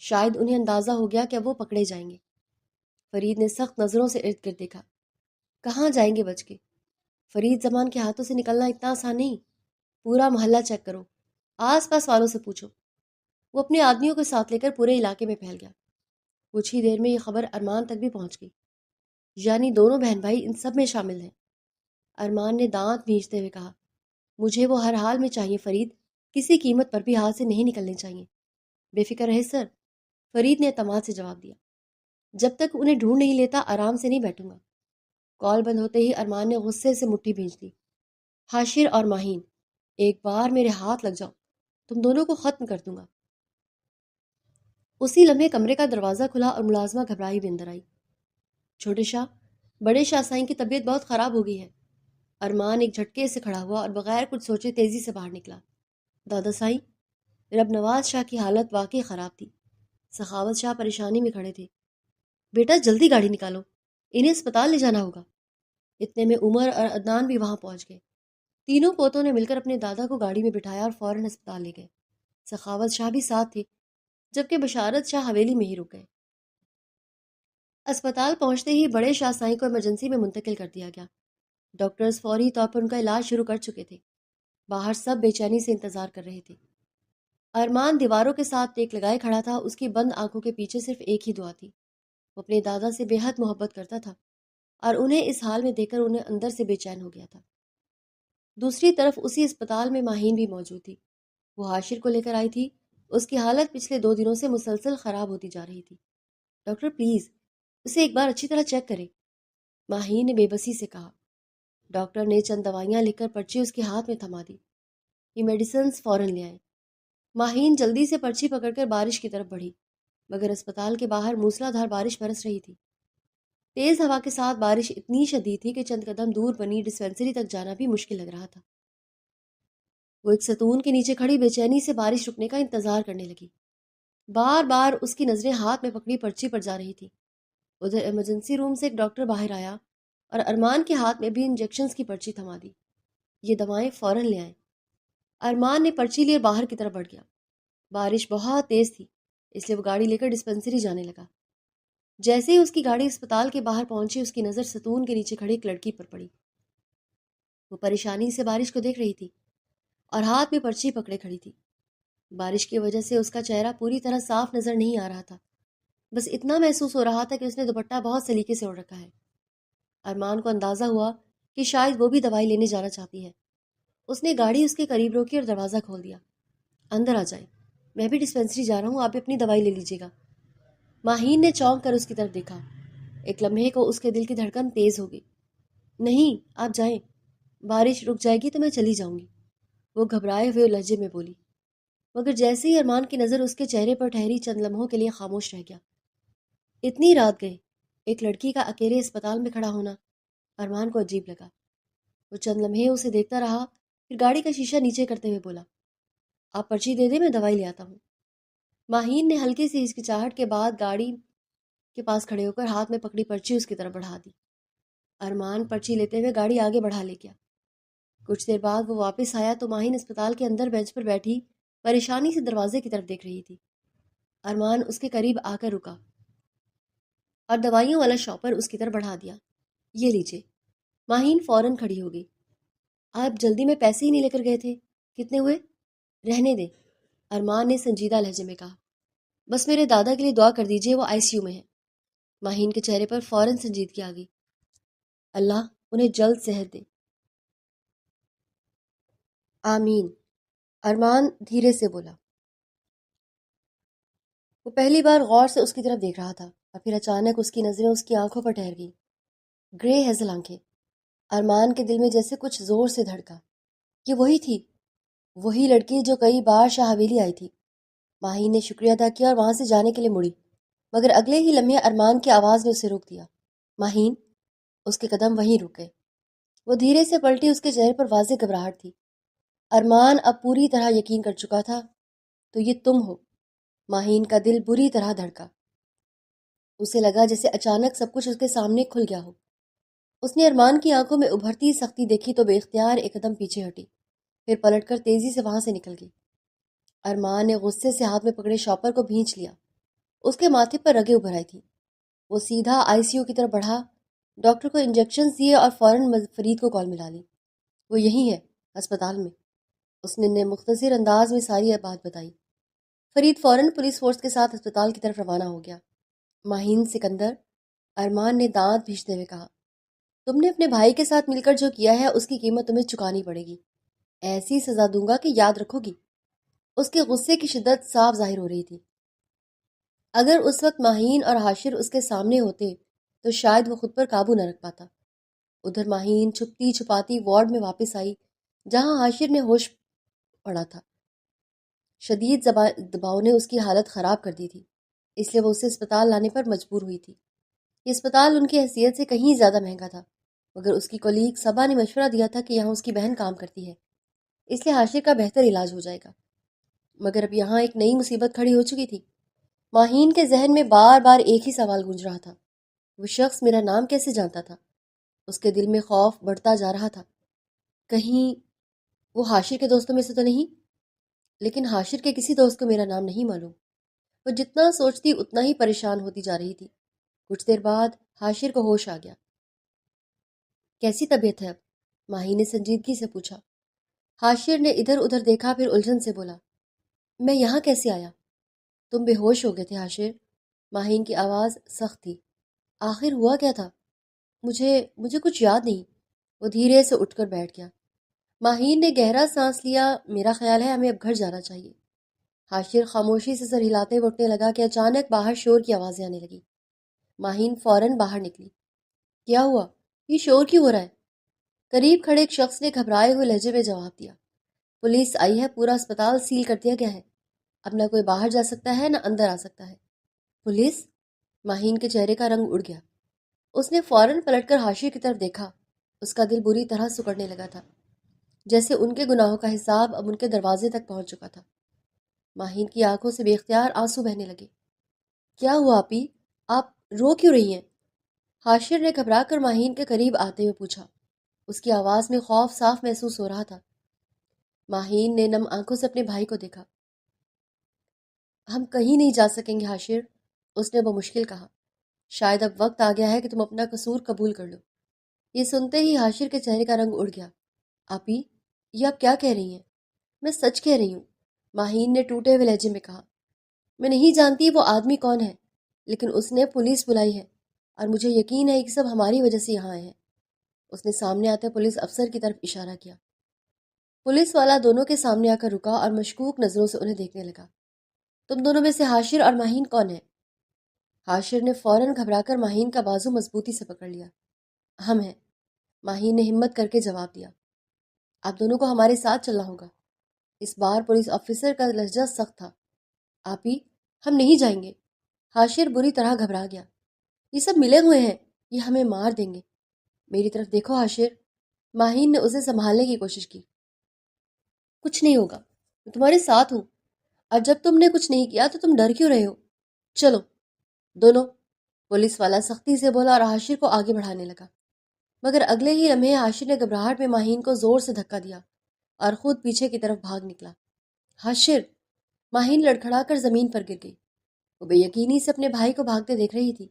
شاید انہیں اندازہ ہو گیا کہ اب وہ پکڑے جائیں گے۔ فرید نے سخت نظروں سے ارد گرد دیکھا۔ کہاں جائیں گے بچ کے؟ فرید زمان کے ہاتھوں سے نکلنا اتنا آسان نہیں۔ پورا محلہ چیک کرو، آس پاس والوں سے پوچھو۔ وہ اپنے آدمیوں کے ساتھ لے کر پورے علاقے میں پھیل گیا۔ کچھ ہی دیر میں یہ خبر ارمان تک بھی پہنچ گئی، یعنی دونوں بہن بھائی ان سب میں شامل ہیں۔ ارمان نے دانت بھینچتے ہوئے کہا، مجھے وہ ہر حال میں چاہیے فرید، کسی قیمت پر بھی ہاتھ سے نہیں نکلنے چاہیے۔ بے فکر رہے سر، فرید نے اعتماد سے جواب دیا۔ جب تک انہیں ڈھونڈ نہیں لیتا آرام سے نہیں بیٹھوں گا۔ کال بند ہوتے ہی ارمان نے غصے سے مٹھی بھینچ دی۔ حاشر اور ماہین، ایک بار میرے ہاتھ لگ جاؤ، تم دونوں کو ختم کر دوں گا۔ اسی لمحے کمرے کا دروازہ کھلا اور ملازمہ گھبرائی بھی اندر آئی۔ چھوٹے شاہ، بڑے شاہ سائیں کی طبیعت بہت خراب ہو گئی ہے۔ ارمان ایک جھٹکے سے کھڑا ہوا اور بغیر کچھ سوچے تیزی سے باہر نکلا۔ دادا سائیں، رب نواز شاہ کی حالت واقعی خراب تھی۔ سخاوت شاہ پریشانی میں کھڑے تھے۔ بیٹا جلدی گاڑی نکالو، انہیں اسپتال لے جانا ہوگا۔ اتنے میں عمر اور عدنان بھی وہاں پہنچ گئے۔ تینوں پوتوں نے مل کر اپنے دادا کو گاڑی میں بٹھایا اور فوراً اسپتال لے گئے۔ سخاوت شاہ بھی ساتھ تھے، جبکہ بشارت شاہ حویلی میں ہی رک گئے۔ اسپتال پہنچتے ہی بڑے شاہ سائیں کو ایمرجنسی میں منتقل کر دیا گیا۔ ڈاکٹرز فوری طور پر ان کا علاج شروع کر چکے تھے۔ باہر سب بے چینی سے انتظار کر رہے تھے۔ ارمان دیواروں کے ساتھ ٹیک لگائے کھڑا تھا۔ اس کی بند آنکھوں کے پیچھے صرف ایک ہی دعا تھی، وہ اپنے دادا سے بے حد محبت کرتا تھا اور انہیں اس حال میں دیکھ کر انہیں اندر سے بے چین ہو گیا تھا۔ دوسری طرف اسی اسپتال میں ماہین بھی موجود تھی۔ وہ حاشر کو لے کر آئی تھی۔ اس کی حالت پچھلے 2 دنوں سے مسلسل خراب ہوتی جا رہی تھی۔ ڈاکٹر پلیز اسے ایک بار اچھی طرح چیک کریں، ماہین نے بے بسی سے کہا۔ ڈاکٹر نے چند دوائیاں لکھ کر پرچی اس کے ہاتھ میں تھما دی۔ یہ میڈیسنز فوراً لے آئیں۔ ماہین جلدی سے پرچی پکڑ کر بارش کی طرف بڑھی، مگر اسپتال کے باہر موسلا دھار بارش برس رہی تھی۔ تیز ہوا کے ساتھ بارش اتنی شدید تھی کہ چند قدم دور بنی ڈسپینسری تک جانا بھی مشکل لگ رہا تھا۔ وہ ایک ستون کے نیچے کھڑی بے چینی سے بارش رکنے کا انتظار کرنے لگی۔ بار بار اس کی نظریں ہاتھ میں پکڑی پرچی پر جا رہی تھی۔ ادھر ایمرجنسی روم سے ایک ڈاکٹر باہر آیا اور ارمان کے ہاتھ میں بھی انجیکشنز کی پرچی تھما دی۔ یہ دوائیں فوراً لے آئیں۔ ارمان نے پرچی لیے باہر کی طرف بڑھ گیا۔ بارش بہت تیز تھی، اس لیے وہ گاڑی لے کر ڈسپینسری جانے لگا۔ جیسے ہی اس کی گاڑی اسپتال کے باہر پہنچی، اس کی نظر ستون کے نیچے کھڑی ایک لڑکی پر پڑی۔ وہ پریشانی سے بارش کو دیکھ رہی تھی اور ہاتھ میں پرچی پکڑے کھڑی تھی۔ بارش کی وجہ سے اس کا چہرہ پوری طرح صاف نظر نہیں آ رہا تھا، بس اتنا محسوس ہو رہا تھا کہ اس نے دوپٹہ بہت سلیقے سے اوڑھ رکھا ہے۔ ارمان کو اندازہ ہوا کہ شاید وہ بھی دوائی لینے جانا چاہتی ہے۔ اس نے گاڑی اس کے قریب روکی اور دروازہ کھول دیا۔ اندر آ جائیں، میں بھی ڈسپینسری جا رہا ہوں، آپ بھی اپنی دوائی لے لیجیے گا۔ ماہین نے چونک کر اس کی طرف دیکھا۔ ایک لمحے کو اس کے دل کی دھڑکن تیز ہو گئی۔ نہیں، آپ جائیں، بارش رک جائے گی تو میں چلی جاؤں گی، وہ گھبرائے ہوئے لہجے میں بولی۔ مگر جیسے ہی ارمان کی نظر اس کے چہرے پر ٹھہری، چند لمحوں کے لیے خاموش رہ گیا۔ اتنی رات گئے، ایک لڑکی کا اکیلے اسپتال میں کھڑا ہونا ارمان کو عجیب لگا۔ وہ چند لمحے اسے دیکھتا رہا، پھر گاڑی کا شیشہ نیچے کرتے ہوئے بولا، آپ پرچی دے دیں، میں دوائی لے آتا ہوں۔ ماہین نے ہلکی سی ہچکچاہٹ کے بعد گاڑی کے پاس کھڑے ہو کر ہاتھ میں پکڑی پرچی اس کی طرف بڑھا دی۔ ارمان پرچی لیتے ہوئے گاڑی آگے بڑھا لے گیا۔ کچھ دیر بعد وہ واپس آیا تو ماہین اسپتال کے اندر بینچ پر بیٹھی پریشانی سے دروازے کی طرف دیکھ رہی تھی۔ ارمان اس کے قریب آ کر رکا اور دوائیوں والا شاپر اس کی طرف بڑھا دیا۔ یہ لیجیے۔ ماہین فوراً کھڑی ہو گئی۔ آپ جلدی میں پیسے ہی نہیں لے کر گئے تھے، کتنے ہوئے؟ رہنے دیں، ارمان نے سنجیدہ لہجے میں کہا۔ بس میرے دادا کے لیے دعا کر دیجیے، وہ آئی سی یو میں ہے۔ ماہین کے چہرے پر فوراً سنجیدگی آ گئی۔ اللہ انہیں جلد صحت دے۔ آمین، ارمان دھیرے سے بولا۔ وہ پہلی بار غور سے اس کی طرف دیکھ رہا تھا اور پھر اچانک اس کی نظریں اس کی آنکھوں پر ٹھہر گئیں۔ گرے ہیزل آنکھیں۔ ارمان کے دل میں جیسے کچھ زور سے دھڑکا۔ یہ وہی تھی، وہی لڑکی جو کئی بار شاہ حویلی آئی تھی۔ ماہین نے شکریہ ادا کیا اور وہاں سے جانے کے لیے مڑی، مگر اگلے ہی لمحے ارمان کی آواز نے اسے روک دیا۔ ماہین! اس کے قدم وہیں رک گئے۔ وہ دھیرے سے پلٹی، اس کے چہرے پر واضح گھبراہٹ تھی۔ ارمان اب پوری طرح یقین کر چکا تھا، تو یہ تم ہو۔ ماہین کا دل بری طرح دھڑکا۔ اسے لگا جیسے اچانک سب کچھ اس کے سامنے کھل گیا ہو۔ اس نے ارمان کی آنکھوں میں ابھرتی سختی دیکھی تو بے اختیار ایک قدم پیچھے ہٹی، پھر پلٹ کر تیزی سے وہاں سے نکل گئی۔ ارمان نے غصے سے ہاتھ میں پکڑے شاپر کو بھینچ لیا۔ اس کے ماتھے پر رگیں ابھر آئی تھیں۔ وہ سیدھا آئی سی یو کی طرف بڑھا، ڈاکٹر کو انجیکشنز دیے اور فوراً فرید کو کال ملا لی۔ وہ یہیں ہے، ہسپتال میں۔ اس نے مختصر انداز میں ساری بات بتائی۔ فرید فوراً پولیس فورس کے ساتھ ہسپتال کی طرف روانہ ہو گیا۔ ماہین سکندر، ارمان نے دانت بھینچتے ہوئے کہا، تم نے اپنے بھائی کے ساتھ مل کر جو کیا ہے اس کی قیمت تمہیں چکانی پڑے گی۔ ایسی سزا دوں گا کہ یاد رکھو گی۔ اس کے غصے کی شدت صاف ظاہر ہو رہی تھی۔ اگر اس وقت ماہین اور حاشر اس کے سامنے ہوتے تو شاید وہ خود پر قابو نہ رکھ پاتا۔ ادھر ماہین چھپتی چھپاتی وارڈ میں واپس آئی جہاں حاشر نے ہوش پڑا تھا۔ شدید دباؤ نے اس کی حالت خراب کر دی تھی، اس لیے وہ اسے اسپتال لانے پر مجبور ہوئی تھی۔ یہ اسپتال ان کی حیثیت سے کہیں زیادہ مہنگا تھا، مگر اس کی کولیگ صبا نے مشورہ دیا تھا کہ یہاں اس کی بہن کام کرتی ہے، اس لیے حاشر کا بہتر علاج ہو جائے گا۔ مگر اب یہاں ایک نئی مصیبت کھڑی ہو چکی تھی۔ ماہین کے ذہن میں بار بار ایک ہی سوال گونج رہا تھا، وہ شخص میرا نام کیسے جانتا تھا؟ اس کے دل میں خوف بڑھتا جا رہا تھا، کہیں وہ حاشر کے دوستوں میں سے تو نہیں؟ لیکن حاشر کے کسی دوست کو میرا نام نہیں معلوم۔ وہ جتنا سوچتی اتنا ہی پریشان ہوتی جا رہی تھی۔ کچھ دیر بعد حاشر کو ہوش آ گیا۔ کیسی طبیعت ہے اب؟ ماہین نے سنجیدگی سے پوچھا۔ حاشر نے ادھر ادھر دیکھا، پھر الجھن سے بولا، میں یہاں کیسے آیا؟ تم بے ہوش ہو گئے تھے حاشر۔ ماہین کی آواز سخت تھی۔ آخر ہوا کیا تھا؟ مجھے کچھ یاد نہیں۔ وہ دھیرے سے اٹھ کر بیٹھ گیا۔ ماہین نے گہرا سانس لیا۔ میرا خیال ہے ہمیں اب گھر جانا چاہیے۔ حاشر خاموشی سے سر ہلاتے ہوئے اٹھنے لگا کہ اچانک باہر شور کی آوازیں آنے لگی۔ ماہین فوراً باہر نکلی۔ کیا ہوا؟ یہ شور کیوں ہو رہا ہے؟ قریب کھڑے ایک شخص نے گھبرائے ہوئے لہجے میں جواب دیا، پولیس آئی ہے، پورا اسپتال سیل کر دیا گیا ہے، اب نہ کوئی باہر جا سکتا ہے نہ اندر آ سکتا ہے۔ پولیس؟ ماہین کے چہرے کا رنگ اڑ گیا۔ اس نے فوراً پلٹ کر حاشر کی طرف دیکھا۔ اس کا دل بری طرح سکڑنے لگا تھا، جیسے ان کے گناہوں کا حساب اب ان کے دروازے تک پہنچ چکا تھا۔ ماہین کی آنکھوں سے بے اختیار آنسو بہنے لگے۔ کیا ہوا آپی؟ آپ رو کیوں رہی ہیں؟ حاشر نے گھبرا کر ماہین کے قریب آتے ہوئے پوچھا۔ اس کی آواز میں خوف صاف محسوس ہو رہا تھا۔ ماہین نے نم آنکھوں سے اپنے بھائی کو دیکھا۔ ہم کہیں نہیں جا سکیں گے حاشر، اس نے بمشکل کہا۔ شاید اب وقت آ گیا ہے کہ تم اپنا قصور قبول کر لو۔ یہ سنتے ہی حاشر کے چہرے کا رنگ اڑ گیا۔ آپی، یہ آپ کیا کہہ رہی ہیں؟ میں سچ کہہ رہی ہوں، ماہین نے ٹوٹے ہوئے لہجے میں کہا۔ میں نہیں جانتی وہ آدمی کون ہے، لیکن اس نے پولیس بلائی ہے اور مجھے یقین ہے کہ سب ہماری وجہ سے یہاں آئے ہیں۔ اس نے سامنے آتے پولیس افسر کی طرف اشارہ کیا۔ پولیس والا دونوں کے سامنے آ کر رکا اور مشکوک نظروں سے انہیں دیکھنے لگا۔ تم دونوں میں سے حاشر اور ماہین کون ہے؟ حاشر نے فوراً گھبرا کر ماہین کا بازو مضبوطی سے پکڑ لیا۔ ہم ہیں، ماہین نے ہمت کر کے جواب دیا۔ آپ دونوں کو ہمارے ساتھ چلنا ہوگا۔ اس بار پولیس آفیسر کا لہجہ سخت تھا۔ آپی، ہم نہیں جائیں گے۔ حاشر بری طرح گھبرا گیا۔ یہ سب ملے ہوئے ہیں، یہ ہمیں مار دیں گے۔ میری طرف دیکھو حاشر، ماہین نے اسے سنبھالنے کی کوشش کی۔ کچھ نہیں ہوگا، میں تمہارے ساتھ ہوں، اور جب تم نے کچھ نہیں کیا تو تم ڈر کیوں رہے ہو؟ چلو دونوں، پولیس والا سختی سے بولا اور حاشر کو آگے بڑھانے لگا۔ مگر اگلے ہی لمحے حاشر نے گھبراہٹ میں ماہین کو زور سے دھکا دیا اور خود پیچھے کی طرف بھاگ نکلا۔ حاشر! ماہین لڑکھڑا کر زمین پر گر گئی۔ وہ بے یقینی سے اپنے بھائی کو بھاگتے دیکھ رہی تھی۔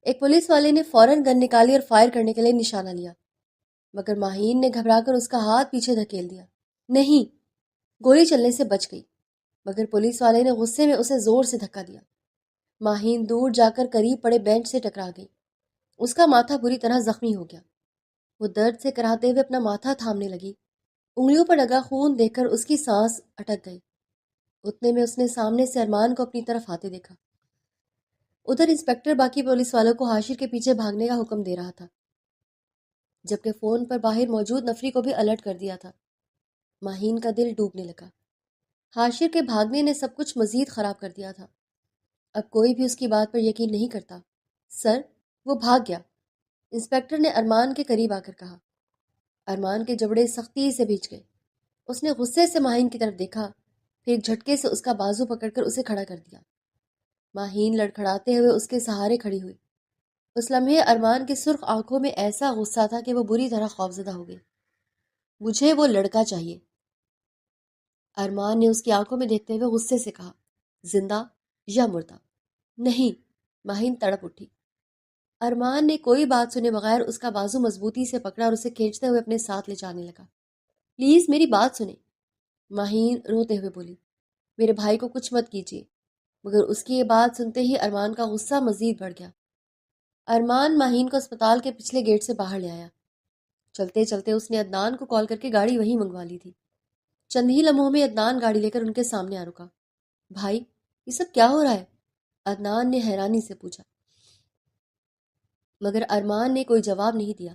ایک پولیس والے نے فوراً گن نکالی اور فائر کرنے کے لیے نشانہ لیا، مگر ماہین نے گھبرا کر اس کا ہاتھ پیچھے دھکیل دیا۔ نہیں! گولی چلنے سے بچ گئی، مگر پولیس والے نے غصے میں اسے زور سے دھکا دیا۔ ماہین دور جا کر قریب پڑے بینچ سے ٹکرا گئی۔ اس کا ماتھا بری طرح زخمی ہو گیا۔ وہ درد سے کراہتے ہوئے اپنا ماتھا تھامنے لگی۔ انگلیوں پر لگا خون دیکھ کر اس کی سانس اٹک گئی۔ اتنے میں اس نے سامنے سے ارمان کو اپنی طرف آتے دیکھا۔ ادھر انسپکٹر باقی پولیس والوں کو حاشر کے پیچھے بھاگنے کا حکم دے رہا تھا، جبکہ فون پر باہر موجود نفری کو بھی الرٹ کر دیا تھا۔ ماہین کا دل ڈوبنے لگا۔ حاشر کے بھاگنے نے سب کچھ مزید خراب کر دیا تھا۔ اب کوئی بھی اس کی بات پر یقین نہیں کرتا۔ سر، وہ بھاگ گیا، انسپکٹر نے ارمان کے قریب آ کر کہا۔ ارمان کے جبڑے سختی سے بھیج گئے۔ اس نے غصے سے ماہین کی طرف دیکھا، پھر ایک جھٹکے سے اس کا بازو پکڑ کر اسے کھڑا کر دیا۔ ماہین لڑکھڑاتے ہوئے اس کے سہارے کھڑی ہوئی۔ اس لمحے ارمان کی سرخ آنکھوں میں ایسا غصہ تھا کہ وہ بری طرح خوفزدہ ہو گئی۔ مجھے وہ لڑکا چاہیے، ارمان نے اس کی آنکھوں میں دیکھتے ہوئے غصے سے کہا۔ زندہ یا مردہ؟ نہیں، ماہین تڑپ اٹھی۔ ارمان نے کوئی بات سنے بغیر اس کا بازو مضبوطی سے پکڑا اور اسے کھینچتے ہوئے اپنے ساتھ لے جانے لگا۔ پلیز میری بات سنیں، ماہین روتے ہوئے بولی۔ میرے بھائی کو کچھ مت کیجیے۔ مگر اس کی یہ بات سنتے ہی ارمان کا غصہ مزید بڑھ گیا۔ ارمان ماہین کو اسپتال کے پچھلے گیٹ سے باہر لے آیا۔ چلتے چلتے اس نے عدنان کو کال کر کے گاڑی وہیں منگوا لی تھی۔ چند ہی لمحوں میں عدنان گاڑی لے کر ان کے سامنے آ رکا۔ بھائی، یہ سب کیا ہو رہا ہے؟ عدنان نے حیرانی سے پوچھا، مگر ارمان نے کوئی جواب نہیں دیا۔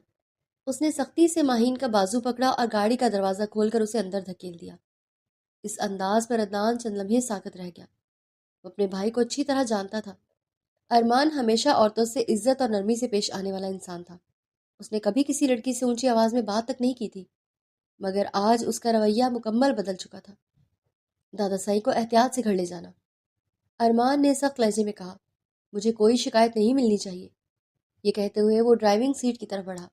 اس نے سختی سے ماہین کا بازو پکڑا اور گاڑی کا دروازہ کھول کر اسے اندر دھکیل دیا۔ اس انداز پر عدنان چند لمحے ساکت رہ گیا۔ وہ اپنے بھائی کو اچھی طرح جانتا تھا۔ ارمان ہمیشہ عورتوں سے عزت اور نرمی سے پیش آنے والا انسان تھا۔ اس نے کبھی کسی لڑکی سے اونچی آواز میں بات تک نہیں کی تھی، مگر آج اس کا رویہ مکمل بدل چکا تھا۔ دادا سائی کو احتیاط سے گھر لے جانا، ارمان نے سخت لہجے میں کہا۔ مجھے کوئی شکایت نہیں ملنی چاہیے۔ یہ کہتے ہوئے وہ ڈرائیونگ سیٹ کی طرف بڑھا۔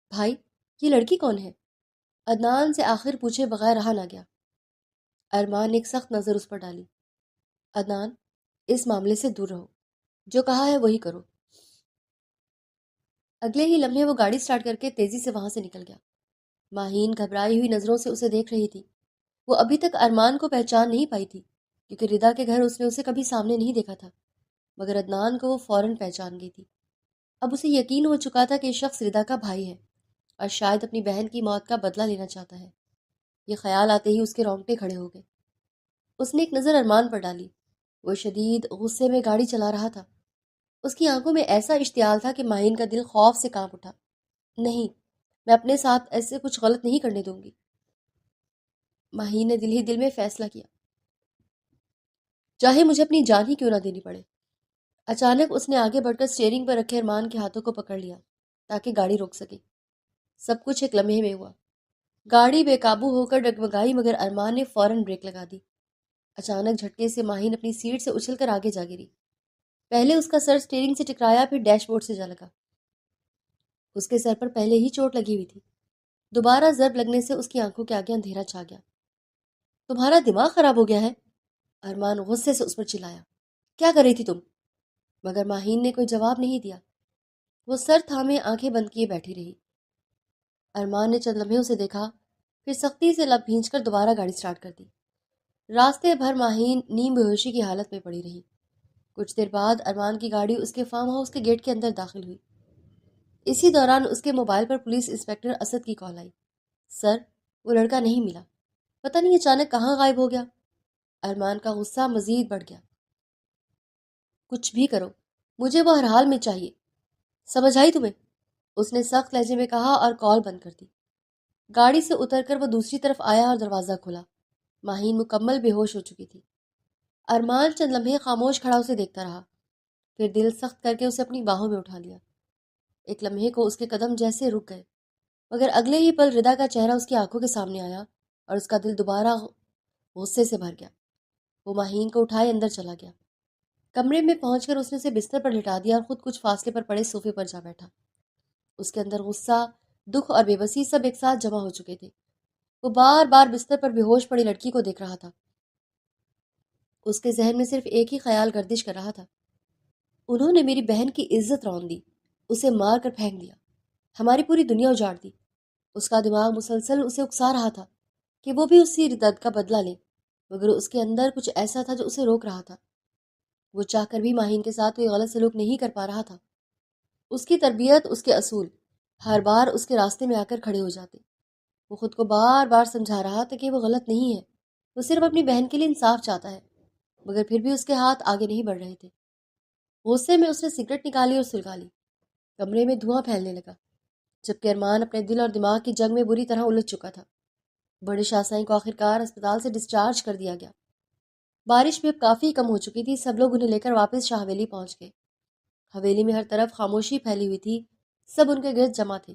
بھائی، یہ لڑکی کون ہے؟ عدنان سے آخر پوچھے بغیر رہا نہ گیا۔ ارمان نے ایک سخت نظر اس پر ڈالی۔ عدنان، اس معاملے سے دور رہو، جو کہا ہے وہی کرو۔ اگلے ہی لمحے وہ گاڑی سٹارٹ کر کے تیزی سے وہاں سے نکل گیا۔ ماہین گھبرائی ہوئی نظروں سے اسے دیکھ رہی تھی۔ وہ ابھی تک ارمان کو پہچان نہیں پائی تھی، کیونکہ ردا کے گھر اس نے اسے کبھی سامنے نہیں دیکھا تھا، مگر عدنان کو وہ فوراً پہچان گئی تھی۔ اب اسے یقین ہو چکا تھا کہ یہ شخص ردا کا بھائی ہے اور شاید اپنی بہن کی موت کا بدلہ لینا چاہتا ہے۔ یہ خیال آتے ہی اس کے رونگٹے کھڑے ہو گئے۔ اس نے ایک نظر ارمان پر ڈالی۔ وہ شدید غصے میں گاڑی چلا رہا تھا۔ اس کی آنکھوں میں ایسا اشتعال تھا کہ ماہین کا دل خوف سے کانپ اٹھا۔ نہیں، میں اپنے ساتھ ایسے کچھ غلط نہیں کرنے دوں گی، ماہین نے دل ہی دل میں فیصلہ کیا، چاہے مجھے اپنی جان ہی کیوں نہ دینی پڑے۔ اچانک اس نے آگے بڑھ کر اسٹیئرنگ پر رکھے ارمان کے ہاتھوں کو پکڑ لیا تاکہ گاڑی روک سکے۔ سب کچھ ایک لمحے میں ہوا۔ گاڑی بے قابو ہو کر ڈگمگائی، مگر ارمان نے فوراً بریک لگا دی۔ اچانک جھٹکے سے ماہین اپنی سیٹ سے اچھل کر آگے جا گری۔ پہلے اس کا سر اسٹیئرنگ سے ٹکرایا، پھر ڈیش بورڈ سے جا لگا۔ اس کے سر پر پہلے ہی چوٹ لگی ہوئی تھی۔ دوبارہ ضرب لگنے سے اس کی آنکھوں کے آگے اندھیرا چھا گیا۔ تمہارا دماغ خراب ہو گیا ہے؟ ارمان غصے سے اس پر چلایا۔ کیا کر رہی تھی تم؟ مگر ماہین نے کوئی جواب نہیں دیا۔ وہ سر تھامے آنکھیں بند کیے بیٹھی رہی۔ ارمان نے چند لمحے اسے دیکھا، پھر سختی سے لب بھینچ کر دوبارہ گاڑی سٹارٹ کر دی۔ راستے بھر ماہین نیم بے ہوشی کی حالت میں پڑی رہی۔ کچھ دیر بعد ارمان کی گاڑی اس کے فارم ہاؤس کے گیٹ کے اندر داخل ہوئی۔ اسی دوران اس کے موبائل پر پولیس انسپکٹر اسد کی کال آئی۔ سر، وہ لڑکا نہیں ملا، پتہ نہیں اچانک کہاں غائب ہو گیا۔ ارمان کا غصہ مزید بڑھ گیا۔ کچھ بھی کرو، مجھے وہ ہر حال میں چاہیے، سمجھ آئی تمہیں؟ اس نے سخت لہجے میں کہا اور کال بند کر دی۔ گاڑی سے اتر کر وہ دوسری طرف آیا اور دروازہ کھولا۔ ماہین مکمل بے ہوش ہو چکی تھی۔ ارمان چند لمحے خاموش کھڑا اسے دیکھتا رہا، پھر دل سخت کر کے اسے اپنی باہوں میں اٹھا لیا۔ ایک لمحے کو اس کے قدم جیسے رک گئے، مگر اگلے ہی پل ردا کا چہرہ اس کی آنکھوں کے سامنے آیا اور اس کا دل دوبارہ غصے سے بھر گیا۔ وہ ماہین کو اٹھائے اندر چلا گیا۔ کمرے میں پہنچ کر اس نے اسے بستر پر لٹا دیا اور خود کچھ فاصلے پر پڑے صوفے پر جا بیٹھا۔ اس کے اندر غصہ، دکھ اور بے بسی سب ایک ساتھ جمع ہو چکے تھے۔ وہ بار بار بستر پر بے ہوش پڑی لڑکی کو دیکھ رہا تھا۔ اس کے ذہن میں صرف ایک ہی خیال گردش کر رہا تھا، انہوں نے میری بہن کی عزت رون دی، اسے مار کر پھینک دیا، ہماری پوری دنیا اجاڑ دی۔ اس کا دماغ مسلسل اسے اکسا رہا تھا کہ وہ بھی اسی ردت کا بدلہ لے، مگر اس کے اندر کچھ ایسا تھا جو اسے روک رہا تھا۔ وہ چاہ کر بھی ماہین کے ساتھ کوئی غلط سلوک نہیں کر پا رہا تھا۔ اس کی تربیت، اس کے اصول ہر بار اس کے راستے میں آ کر کھڑے ہو جاتے۔ وہ خود کو بار بار سمجھا رہا تھا کہ وہ غلط نہیں ہے، وہ صرف اپنی بہن کے لیے انصاف چاہتا ہے، مگر پھر بھی اس کے ہاتھ آگے نہیں بڑھ رہے تھے۔ غصے میں اس نے سگریٹ نکالی اور سلگا لی۔ کمرے میں دھواں پھیلنے لگا، جبکہ ارمان اپنے دل اور دماغ کی جنگ میں بری طرح الجھ چکا تھا۔ بڑے شاہ سائیں کو آخرکار اسپتال سے ڈسچارج کر دیا گیا۔ بارش بھی اب کافی کم ہو چکی تھی، سب لوگ انہیں لے کر واپس شاہ حویلی پہنچ گئے۔ حویلی میں ہر طرف خاموشی پھیلی ہوئی تھی، سب ان کے گرد جمع تھے۔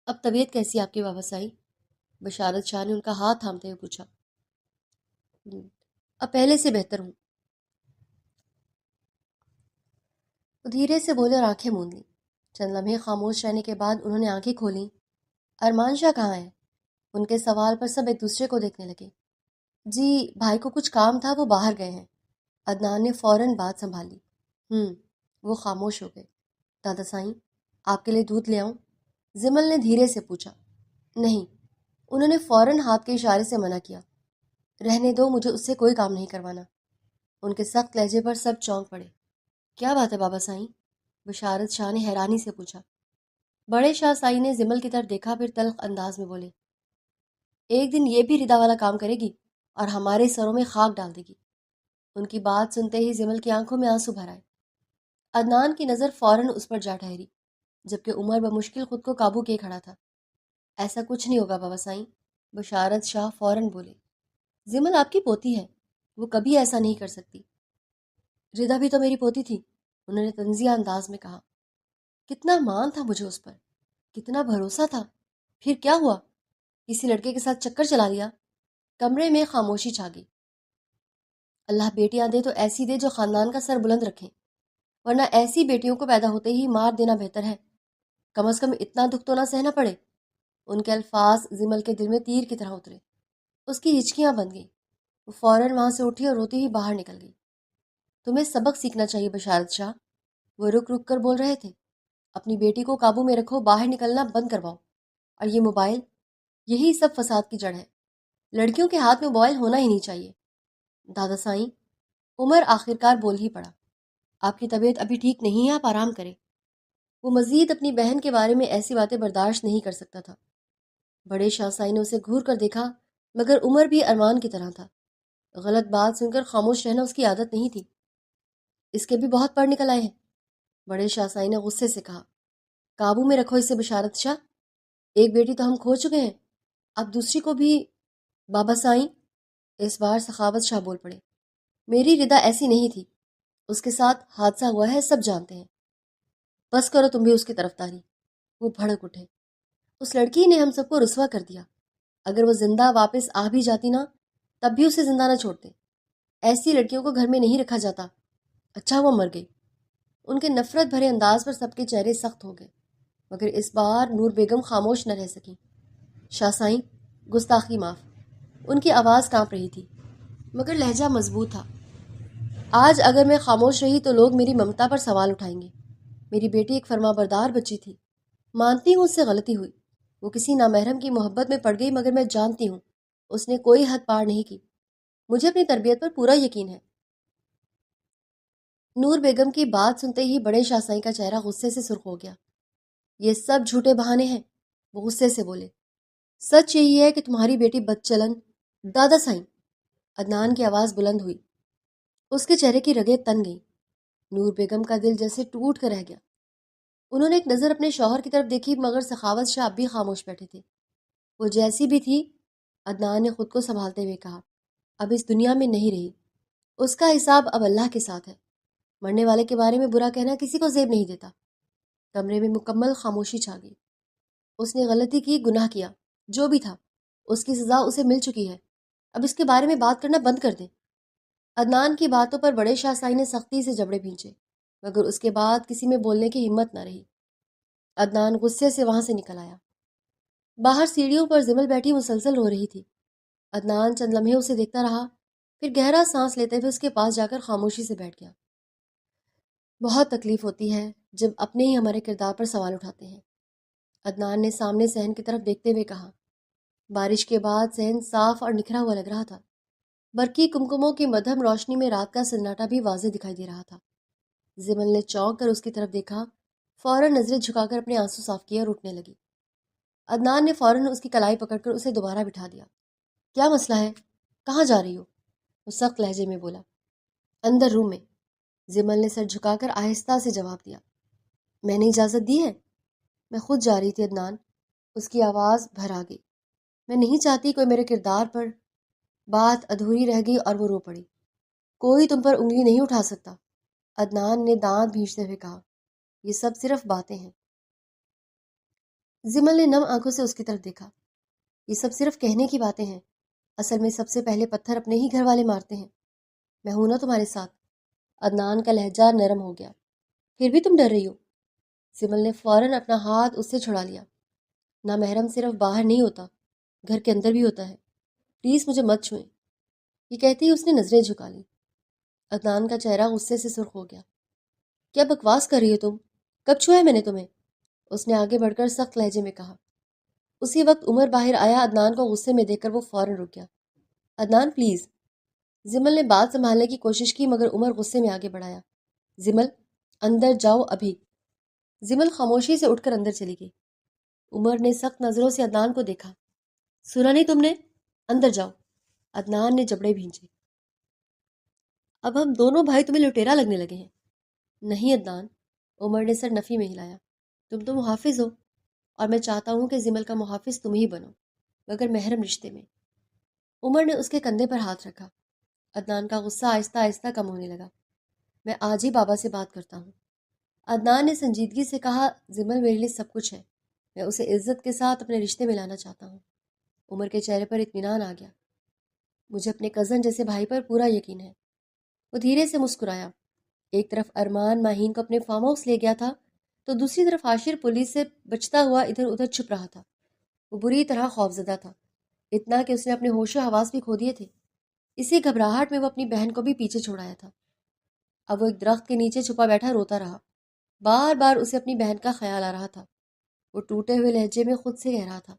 اب طبیعت کیسی آپ کی بابا سائی؟ بشارت شاہ نے ان کا ہاتھ تھامتے ہوئے پوچھا۔ اب پہلے سے بہتر ہوں، وہ دھیرے سے بولے اور آنکھیں موند لیں۔ چند لمحے خاموش رہنے کے بعد انہوں نے آنکھیں کھولیں۔ ارمان شاہ کہاں ہے؟ ان کے سوال پر سب ایک دوسرے کو دیکھنے لگے۔ جی بھائی کو کچھ کام تھا، وہ باہر گئے ہیں، عدنان نے فوراً بات سنبھالی۔ وہ خاموش ہو گئے۔ دادا سائیں، آپ کے لیے دودھ لے آؤں؟ زمل نے دھیرے سے پوچھا۔ نہیں، انہوں نے فوراً ہاتھ کے اشارے سے منع کیا۔ رہنے دو، مجھے اس سے کوئی کام نہیں کروانا۔ ان کے سخت لہجے پر سب چونک پڑے۔ کیا بات ہے بابا سائیں؟ بشارت شاہ نے حیرانی سے پوچھا۔ بڑے شاہ سائی نے زمل کی طرف دیکھا، پھر تلخ انداز میں بولے، ایک دن یہ بھی ردا والا کام کرے گی اور ہمارے سروں میں خاک ڈال دے گی۔ ان کی بات سنتے ہی زمل کی آنکھوں میں آنسو بھر آئے۔ عدنان کی نظر فوراً اس پر جا ٹھہری، جبکہ عمر بمشکل خود کو قابو کیے کھڑا تھا۔ ایسا کچھ نہیں ہوگا بابا سائیں، بشارت شاہ فوراً بولے۔ زمل آپ کی پوتی ہے، وہ کبھی ایسا نہیں کر سکتی۔ ردا بھی تو میری پوتی تھی، انہوں نے طنزیہ انداز میں کہا۔ کتنا مان تھا مجھے اس پر، کتنا بھروسہ تھا، پھر کیا ہوا؟ کسی لڑکے کے ساتھ چکر چلا لیا؟ کمرے میں خاموشی چھا گئی۔ اللہ بیٹیاں دے تو ایسی دے جو خاندان کا سر بلند رکھیں، ورنہ ایسی بیٹیوں کو پیدا ہوتے ہی مار دینا بہتر ہے۔ کم از کم اتنا دکھ تو نہ سہنا پڑے۔ ان کے الفاظ زمل کے دل میں تیر کی طرح اترے، اس کی ہچکیاں بند گئیں۔ وہ فوراً وہاں سے اٹھی اور روتی ہوئی باہر نکل گئی۔ تمہیں سبق سیکھنا چاہیے بشارت شاہ، وہ رک رک کر بول رہے تھے۔ اپنی بیٹی کو قابو میں رکھو، باہر نکلنا بند کرواؤ۔ اور یہ موبائل، یہی سب فساد کی جڑ ہے۔ لڑکیوں کے ہاتھ میں موبائل ہونا ہی نہیں چاہیے۔ دادا سائیں، عمر آخرکار بول ہی پڑا، آپ کی طبیعت ابھی ٹھیک نہیں ہے، آپ آرام کریں۔ وہ مزید اپنی بہن کے بارے میں ایسی باتیں برداشت نہیں کر سکتا تھا۔ بڑے شاہ سائی نے اسے گھور کر دیکھا، مگر عمر بھی ارمان کی طرح تھا۔ غلط بات سن کر خاموش رہنا اس کی عادت نہیں تھی۔ اس کے بھی بہت پڑھ نکل آئے ہیں، بڑے شاہ سائی نے غصے سے کہا۔ قابو میں رکھو اسے بشارت شاہ، ایک بیٹی تو ہم کھو چکے ہیں، اب دوسری کو بھی۔ بابا سائیں، اس بار سخاوت شاہ بول پڑے، میری ردا ایسی نہیں تھی، اس کے ساتھ حادثہ ہوا ہے، سب جانتے ہیں۔ بس کرو تم بھی اس کی طرفداری۔ وہ بھڑک اٹھے۔ اس لڑکی نے ہم سب کو رسوا کر دیا، اگر وہ زندہ واپس آ بھی جاتی نا، تب بھی اسے زندہ نہ چھوڑتے۔ ایسی لڑکیوں کو گھر میں نہیں رکھا جاتا۔ اچھا وہ مر گئی۔ ان کے نفرت بھرے انداز پر سب کے چہرے سخت ہو گئے، مگر اس بار نور بیگم خاموش نہ رہ سکیں۔ شاہ سائیں، گستاخی معاف۔ ان کی آواز کانپ رہی تھی، مگر لہجہ مضبوط تھا۔ آج اگر میں خاموش رہی تو لوگ میری ممتا پر سوال اٹھائیں گے۔ میری بیٹی ایک فرما بردار بچی تھی، مانتی ہوں اس سے غلطی ہوئی، وہ کسی نامحرم کی محبت میں پڑ گئی، مگر میں جانتی ہوں اس نے کوئی حد پار نہیں کی۔ مجھے اپنی تربیت پر پورا یقین ہے۔ نور بیگم کی بات سنتے ہی بڑے شاہ سائیں کا چہرہ غصے سے سرخ ہو گیا۔ یہ سب جھوٹے بہانے ہیں، وہ غصے سے بولے۔ سچ یہی ہے کہ تمہاری بیٹی بد چلن۔ دادا سائیں، عدنان کی آواز بلند ہوئی، اس کے چہرے کی رگیں تن گئیں۔ نور بیگم کا دل جیسے ٹوٹ کر رہ گیا۔ انہوں نے ایک نظر اپنے شوہر کی طرف دیکھی، مگر سخاوت شاہ اب بھی خاموش بیٹھے تھے۔ وہ جیسی بھی تھی، عدنان نے خود کو سنبھالتے ہوئے کہا، اب اس دنیا میں نہیں رہی، اس کا حساب اب اللہ کے ساتھ ہے۔ مرنے والے کے بارے میں برا کہنا کسی کو زیب نہیں دیتا۔ کمرے میں مکمل خاموشی چھا گئی۔ اس نے غلطی کی، گناہ کیا، جو بھی تھا، اس کی سزا اسے مل چکی ہے، اب اس کے بارے میں بات کرنا بند کر دیں۔ عدنان کی باتوں پر بڑے شاہ سائی نے سختی سے جبڑے بھینچے، مگر اس کے بعد کسی میں بولنے کی ہمت نہ رہی۔ عدنان غصے سے وہاں سے نکل آیا۔ باہر سیڑھیوں پر زمل بیٹھی مسلسل رو رہی تھی۔ عدنان چند لمحے اسے دیکھتا رہا، پھر گہرا سانس لیتے ہوئے اس کے پاس جا کر خاموشی سے بیٹھ گیا۔ بہت تکلیف ہوتی ہے جب اپنے ہی ہمارے کردار پر سوال اٹھاتے ہیں، عدنان نے سامنے صحن کی طرف دیکھتے ہوئے کہا۔ بارش کے بعد صحن صاف اور نکھرا ہوا لگ رہا تھا۔ برقی کمکموں کی مدھم روشنی میں رات کا سناٹا بھی واضح دکھائی دے رہا تھا۔ زمل نے چونک کر اس کی طرف دیکھا، فوراً نظریں جھکا کر اپنے آنسو صاف کیے اور اٹھنے لگی۔ عدنان نے فوراً اس کی کلائی پکڑ کر اسے دوبارہ بٹھا دیا۔ کیا مسئلہ ہے؟ کہاں جا رہی ہو؟ وہ سخت لہجے میں بولا۔ اندر روم میں، زمل نے سر جھکا کر آہستہ سے جواب دیا۔ میں نے اجازت دی ہے؟ میں خود جا رہی تھی عدنان، اس کی آواز بھر آ گئی۔ میں نہیں چاہتی کوئی میرے کردار پر۔ بات ادھوری رہ گئی اور وہ رو پڑی۔ کوئی تم پر انگلی نہیں اٹھا سکتا، عدنان نے دانت بھینچتے ہوئے کہا۔ یہ سب صرف باتیں ہیں۔ زمل نے نم آنکھوں سے اس کی طرف دیکھا۔ یہ سب صرف کہنے کی باتیں ہیں، اصل میں سب سے پہلے پتھر اپنے ہی گھر والے مارتے ہیں۔ میں ہوں نا تمہارے ساتھ۔ عدنان کا لہجہ نرم ہو گیا۔ پھر بھی تم ڈر رہی ہو؟ زمل نے فوراً اپنا ہاتھ اس سے چھڑا لیا۔ نامحرم صرف باہر نہیں ہوتا، گھر کے اندر بھی ہوتا ہے۔ پلیز مجھے مت چھوئیں۔ یہ کہتی ہی اس نے نظریں جھکا لیں۔ عدنان کا چہرہ غصے سے سرخ ہو گیا۔ کیا بکواس کر رہی ہو تم؟ کب چھویا میں نے تمہیں؟ اس نے آگے بڑھ کر سخت لہجے میں کہا۔ اسی وقت عمر باہر آیا۔ عدنان کو غصے میں دیکھ کر وہ فوراً رک گیا۔ عدنان پلیز۔ زمل نے بات سنبھالنے کی کوشش کی مگر عمر غصے میں آگے بڑھایا۔ زمل، اندر جاؤ ابھی۔ زمل خاموشی سے اٹھ کر اندر چلی گئی۔ عمر نے سخت نظروں سے عدنان کو دیکھا۔ سنا نہیں تم نے؟ اندر جاؤ۔ عدنان نے جبڑے بھینچے۔ اب ہم دونوں بھائی تمہیں لٹیرا لگنے لگے ہیں۔ نہیں عدنان، عمر نے سر نفی میں ہلایا۔ تم تو محافظ ہو اور میں چاہتا ہوں کہ زمل کا محافظ تم ہی بنو، مگر محرم رشتے میں۔ عمر نے اس کے کندھے پر ہاتھ رکھا۔ عدنان کا غصہ آہستہ آہستہ کم ہونے لگا۔ میں آج ہی بابا سے بات کرتا ہوں، عدنان نے سنجیدگی سے کہا۔ زمل میرے لیے سب کچھ ہے، میں اسے عزت کے ساتھ اپنے رشتے میں لانا چاہتا ہوں۔ عمر کے چہرے پر اطمینان آ گیا۔ مجھے اپنے کزن جیسے بھائی پر پورا یقین ہے۔ وہ دھیرے سے مسکرایا۔ ایک طرف ارمان ماہین کو اپنے فارم ہاؤس لے گیا تھا تو دوسری طرف حاشر پولیس سے بچتا ہوا ادھر ادھر چھپ رہا تھا۔ وہ بری طرح خوفزدہ تھا، اتنا کہ اس نے اپنے ہوش و حواس بھی کھو دیے تھے۔ اسی گھبراہٹ میں وہ اپنی بہن کو بھی پیچھے چھوڑایا تھا۔ اب وہ ایک درخت کے نیچے چھپا بیٹھا روتا رہا۔ بار بار اسے اپنی بہن کا خیال آ رہا تھا۔ وہ ٹوٹے ہوئے لہجے میں خود سے کہہ رہا تھا،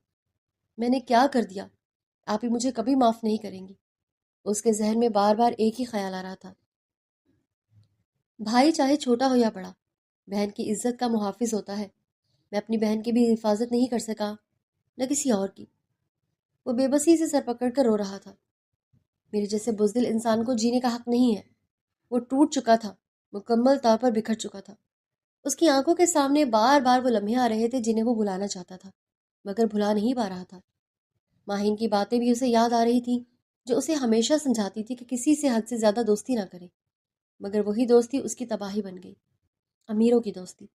میں نے کیا کر دیا؟ آپ ہی مجھے کبھی معاف نہیں کریں گی۔ اس کے ذہن میں بار بار ایک ہی خیال آ رہا تھا، بھائی چاہے چھوٹا ہو یا بڑا، بہن کی عزت کا محافظ ہوتا ہے۔ میں اپنی بہن کی بھی حفاظت نہیں کر سکا، نہ کسی اور کی۔ وہ بے بسی سے سر پکڑ کر رو رہا تھا۔ میرے جیسے بزدل انسان کو جینے کا حق نہیں ہے۔ وہ ٹوٹ چکا تھا، مکمل طور پر بکھر چکا تھا۔ اس کی آنکھوں کے سامنے بار بار وہ لمحے آ رہے تھے جنہیں وہ بھلانا چاہتا تھا مگر بھلا نہیں پا رہا تھا۔ ماہین کی باتیں بھی اسے یاد آ رہی تھیں جو اسے ہمیشہ سمجھاتی تھی کہ کسی سے حد سے زیادہ دوستی نہ کرے، مگر وہی دوستی اس کی تباہی بن گئی، امیروں کی دوستی۔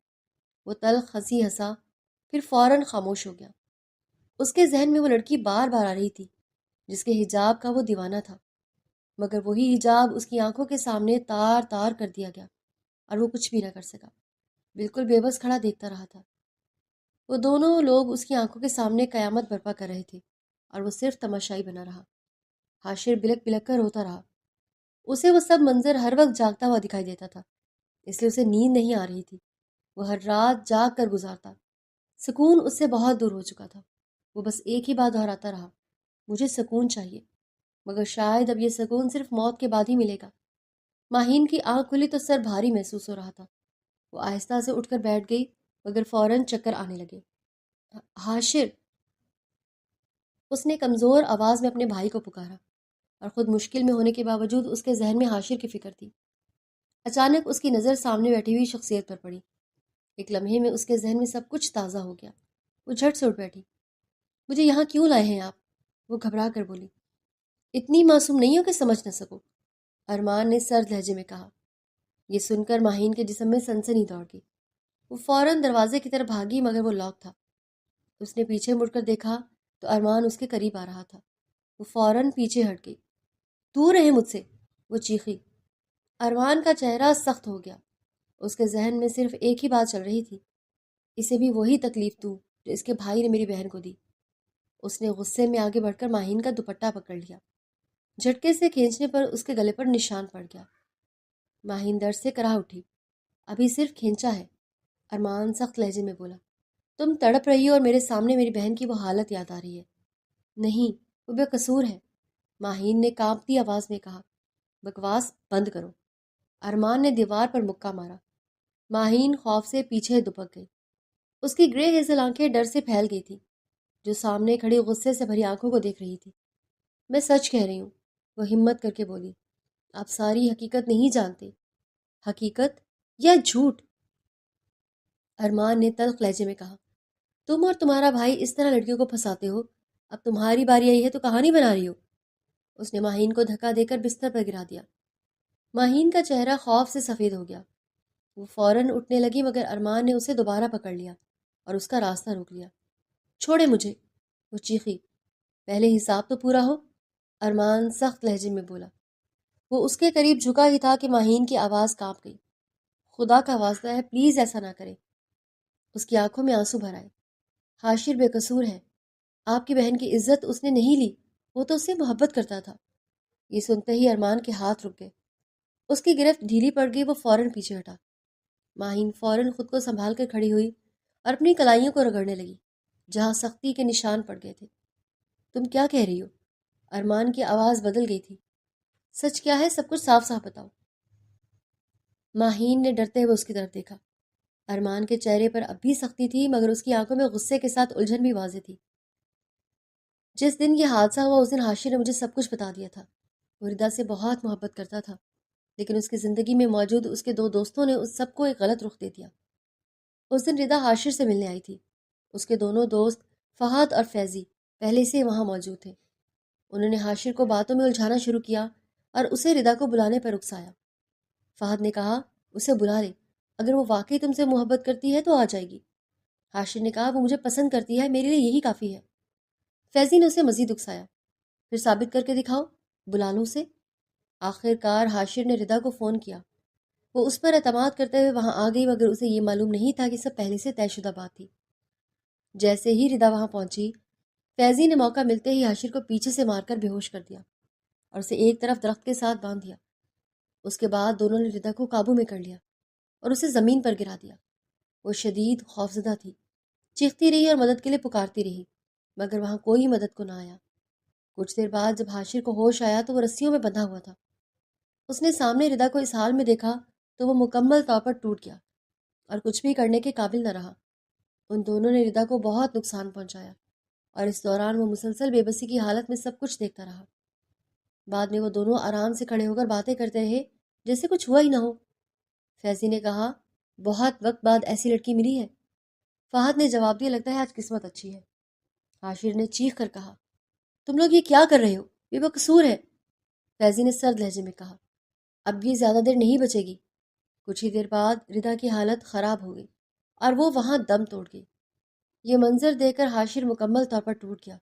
وہ تلخ ہنسی ہنسا، پھر فوراً خاموش ہو گیا۔ اس کے ذہن میں وہ لڑکی بار بار آ رہی تھی جس کے حجاب کا وہ دیوانہ تھا، مگر وہی حجاب اس کی آنکھوں کے سامنے تار تار کر دیا گیا اور وہ کچھ بھی نہ کر سکا، بالکل بے بس کھڑا دیکھتا رہا تھا۔ وہ دونوں لوگ اس کی آنکھوں کے سامنے قیامت برپا کر رہے تھے اور وہ صرف تماشائی بنا رہا۔ حاشر بلک بلک کر روتا رہا۔ اسے وہ سب منظر ہر وقت جاگتا ہوا دکھائی دیتا تھا، اس لیے اسے نیند نہیں آ رہی تھی۔ وہ ہر رات جاگ کر گزارتا۔ سکون اس سے بہت دور ہو چکا تھا۔ وہ بس ایک ہی بات دہراتا رہا، مجھے سکون چاہیے، مگر شاید اب یہ سکون صرف موت کے بعد ہی ملے گا۔ ماہین کی آنکھ کھلی تو سر بھاری محسوس ہو رہا تھا۔ وہ آہستہ سے اٹھ کر بیٹھ گئی مگر فوراً چکر آنے لگے۔ حاشر، اس نے کمزور آواز میں اپنے بھائی کو پکارا اور خود مشکل میں ہونے کے باوجود اس کے ذہن میں حاشر کی فکر تھی۔ اچانک اس کی نظر سامنے بیٹھی ہوئی شخصیت پر پڑی۔ ایک لمحے میں اس کے ذہن میں سب کچھ تازہ ہو گیا۔ وہ جھٹ سے اٹھ بیٹھی۔ مجھے یہاں کیوں لائے ہیں آپ؟ وہ گھبرا کر بولی۔ اتنی معصوم نہیں ہو کہ سمجھ نہ سکو، ارمان نے سرد لہجے میں کہا۔ یہ سن کر ماہین کے جسم میں سنسنی دوڑ گئی۔ وہ فوراً دروازے کی طرف بھاگی مگر وہ لاک تھا۔ اس نے پیچھے مڑ کر دیکھا تو ارمان اس کے قریب آ رہا تھا۔ وہ فوراً پیچھے ہٹ گئی۔ دور رہے مجھ سے، وہ چیخی۔ ارمان کا چہرہ سخت ہو گیا۔ اس کے ذہن میں صرف ایک ہی بات چل رہی تھی، اسے بھی وہی تکلیف دوں جو اس کے بھائی نے میری بہن کو دی۔ اس نے غصے میں آگے بڑھ کر ماہین کا دوپٹہ پکڑ لیا۔ جھٹکے سے کھینچنے پر اس کے گلے پر نشان پڑ گیا۔ ماہین درد سے کراہ اٹھی۔ ابھی صرف کھینچا ہے، ارمان سخت لہجے میں بولا۔ تم تڑپ رہی ہو اور میرے سامنے میری بہن کی وہ حالت یاد آ رہی ہے۔ نہیں، وہ بے قصور ہے، ماہین نے کانپتی آواز میں کہا۔ بکواس بند کرو، ارمان نے دیوار پر مکہ مارا۔ ماہین خوف سے پیچھے دپک گئی۔ اس کی گرے ہیزل آنکھیں ڈر سے پھیل گئی تھی، جو سامنے کھڑی غصے سے بھری آنکھوں کو دیکھ رہی تھی۔ میں سچ کہہ رہی ہوں، وہ ہمت کر کے بولی۔ آپ ساری حقیقت نہیں جانتے۔ حقیقت یا جھوٹ؟ ارمان نے تلخ لہجے میں کہا۔ تم اور تمہارا بھائی اس طرح لڑکیوں کو پھنساتے ہو، اب تمہاری باری آئی ہے تو کہانی بنا رہی ہو۔ اس نے ماہین کو دھکا دے کر بستر پر گرا دیا۔ ماہین کا چہرہ خوف سے سفید ہو گیا۔ وہ فوراً اٹھنے لگی مگر ارمان نے اسے دوبارہ پکڑ لیا اور اس کا راستہ روک لیا۔ چھوڑے مجھے، وہ چیخی۔ پہلے حساب تو پورا ہو، ارمان سخت لہجے میں بولا۔ وہ اس کے قریب جھکا ہی تھا کہ ماہین کی آواز کانپ گئی۔ خدا کا واسطہ ہے، پلیز ایسا نہ کریں۔ اس کی آنکھوں میں آنسو بھر آئے۔ حاشر بے قصور ہے، آپ کی بہن کی عزت اس نے نہیں لی، وہ تو اس سے محبت کرتا تھا۔ یہ سنتے ہی ارمان کے ہاتھ رک گئے۔ اس کی گرفت ڈھیلی پڑ گئی، وہ فوراً پیچھے ہٹا۔ ماہین فوراً خود کو سنبھال کر کھڑی ہوئی اور اپنی کلائیوں کو رگڑنے لگی جہاں سختی کے نشان پڑ گئے تھے۔ تم کیا کہہ رہی ہو؟ ارمان کی آواز بدل گئی تھی۔ سچ کیا ہے، سب کچھ صاف صاف بتاؤ۔ ماہین نے ڈرتے ہوئے اس کی طرف دیکھا۔ ارمان کے چہرے پر اب بھی سختی تھی مگر اس کی آنکھوں میں غصے کے ساتھ الجھن بھی واضح تھی۔ جس دن یہ حادثہ ہوا اس دن حاشر نے مجھے سب کچھ بتا دیا تھا۔ وہ ردا سے بہت محبت کرتا تھا، لیکن اس کی زندگی میں موجود اس کے دو دوستوں نے اس سب کو ایک غلط رخ دے دیا۔ اس دن ردا حاشر سے ملنے آئی تھی۔ اس کے دونوں دوست فہد اور فیضی پہلے سے وہاں موجود تھے۔ انہوں نے حاشر کو باتوں میں الجھانا شروع کیا اور اسے ردا کو بلانے پر اکسایا۔ فہد نے کہا اسے بلا لے، اگر وہ واقعی تم سے محبت کرتی ہے تو آ جائے گی۔ حاشر نے کہا وہ مجھے پسند کرتی ہے، میرے لیے یہی کافی ہے۔ فیضی نے اسے مزید اکسایا، پھر ثابت کر کے دکھاؤ، بلا لو اسے۔ آخر کار حاشر نے ردا کو فون کیا۔ وہ اس پر اعتماد کرتے ہوئے وہاں آ گئی مگر اسے یہ معلوم نہیں تھا کہ سب پہلے سے طے شدہ بات تھی۔ جیسے ہی ردا وہاں پہنچی، فیضی نے موقع ملتے ہی حاشر کو پیچھے سے مار کر بے ہوش کر دیا اور اسے ایک طرف درخت کے ساتھ باندھ دیا۔ اس کے بعد دونوں نے ردا کو قابو میں کر لیا اور اسے زمین پر گرا دیا۔ وہ شدید خوفزدہ تھی، چیختی رہی اور مدد کے لیے پکارتی رہی مگر وہاں کوئی مدد کو نہ آیا۔ کچھ دیر بعد جب حاشر کو ہوش آیا تو وہ رسیوں میں بندھا ہوا تھا۔ اس نے سامنے ردا کو اس حال میں دیکھا تو وہ مکمل طور پر ٹوٹ گیا اور کچھ بھی کرنے کے قابل نہ رہا۔ ان دونوں نے ردا کو بہت نقصان پہنچایا اور اس دوران وہ مسلسل بے بسی کی حالت میں سب کچھ دیکھتا رہا۔ بعد میں وہ دونوں آرام سے کھڑے ہو کر باتیں کرتے رہے جیسے کچھ ہوا ہی نہ ہو۔ فیضی نے کہا بہت وقت بعد ایسی لڑکی ملی ہے۔ فہد نے جواب دیا لگتا ہے آج قسمت اچھی ہے۔ حاشر نے چیخ کر کہا تم لوگ یہ کیا کر رہے ہو، یہ بے قصور ہے۔ فیضی نے سرد لہجے میں کہا اب یہ زیادہ دیر نہیں بچے گی۔ کچھ ہی دیر بعد ردا کی حالت خراب ہو گئی اور وہ وہاں دم توڑ گئی۔ یہ منظر دیکھ کر حاشر مکمل طور پر ٹوٹ گیا۔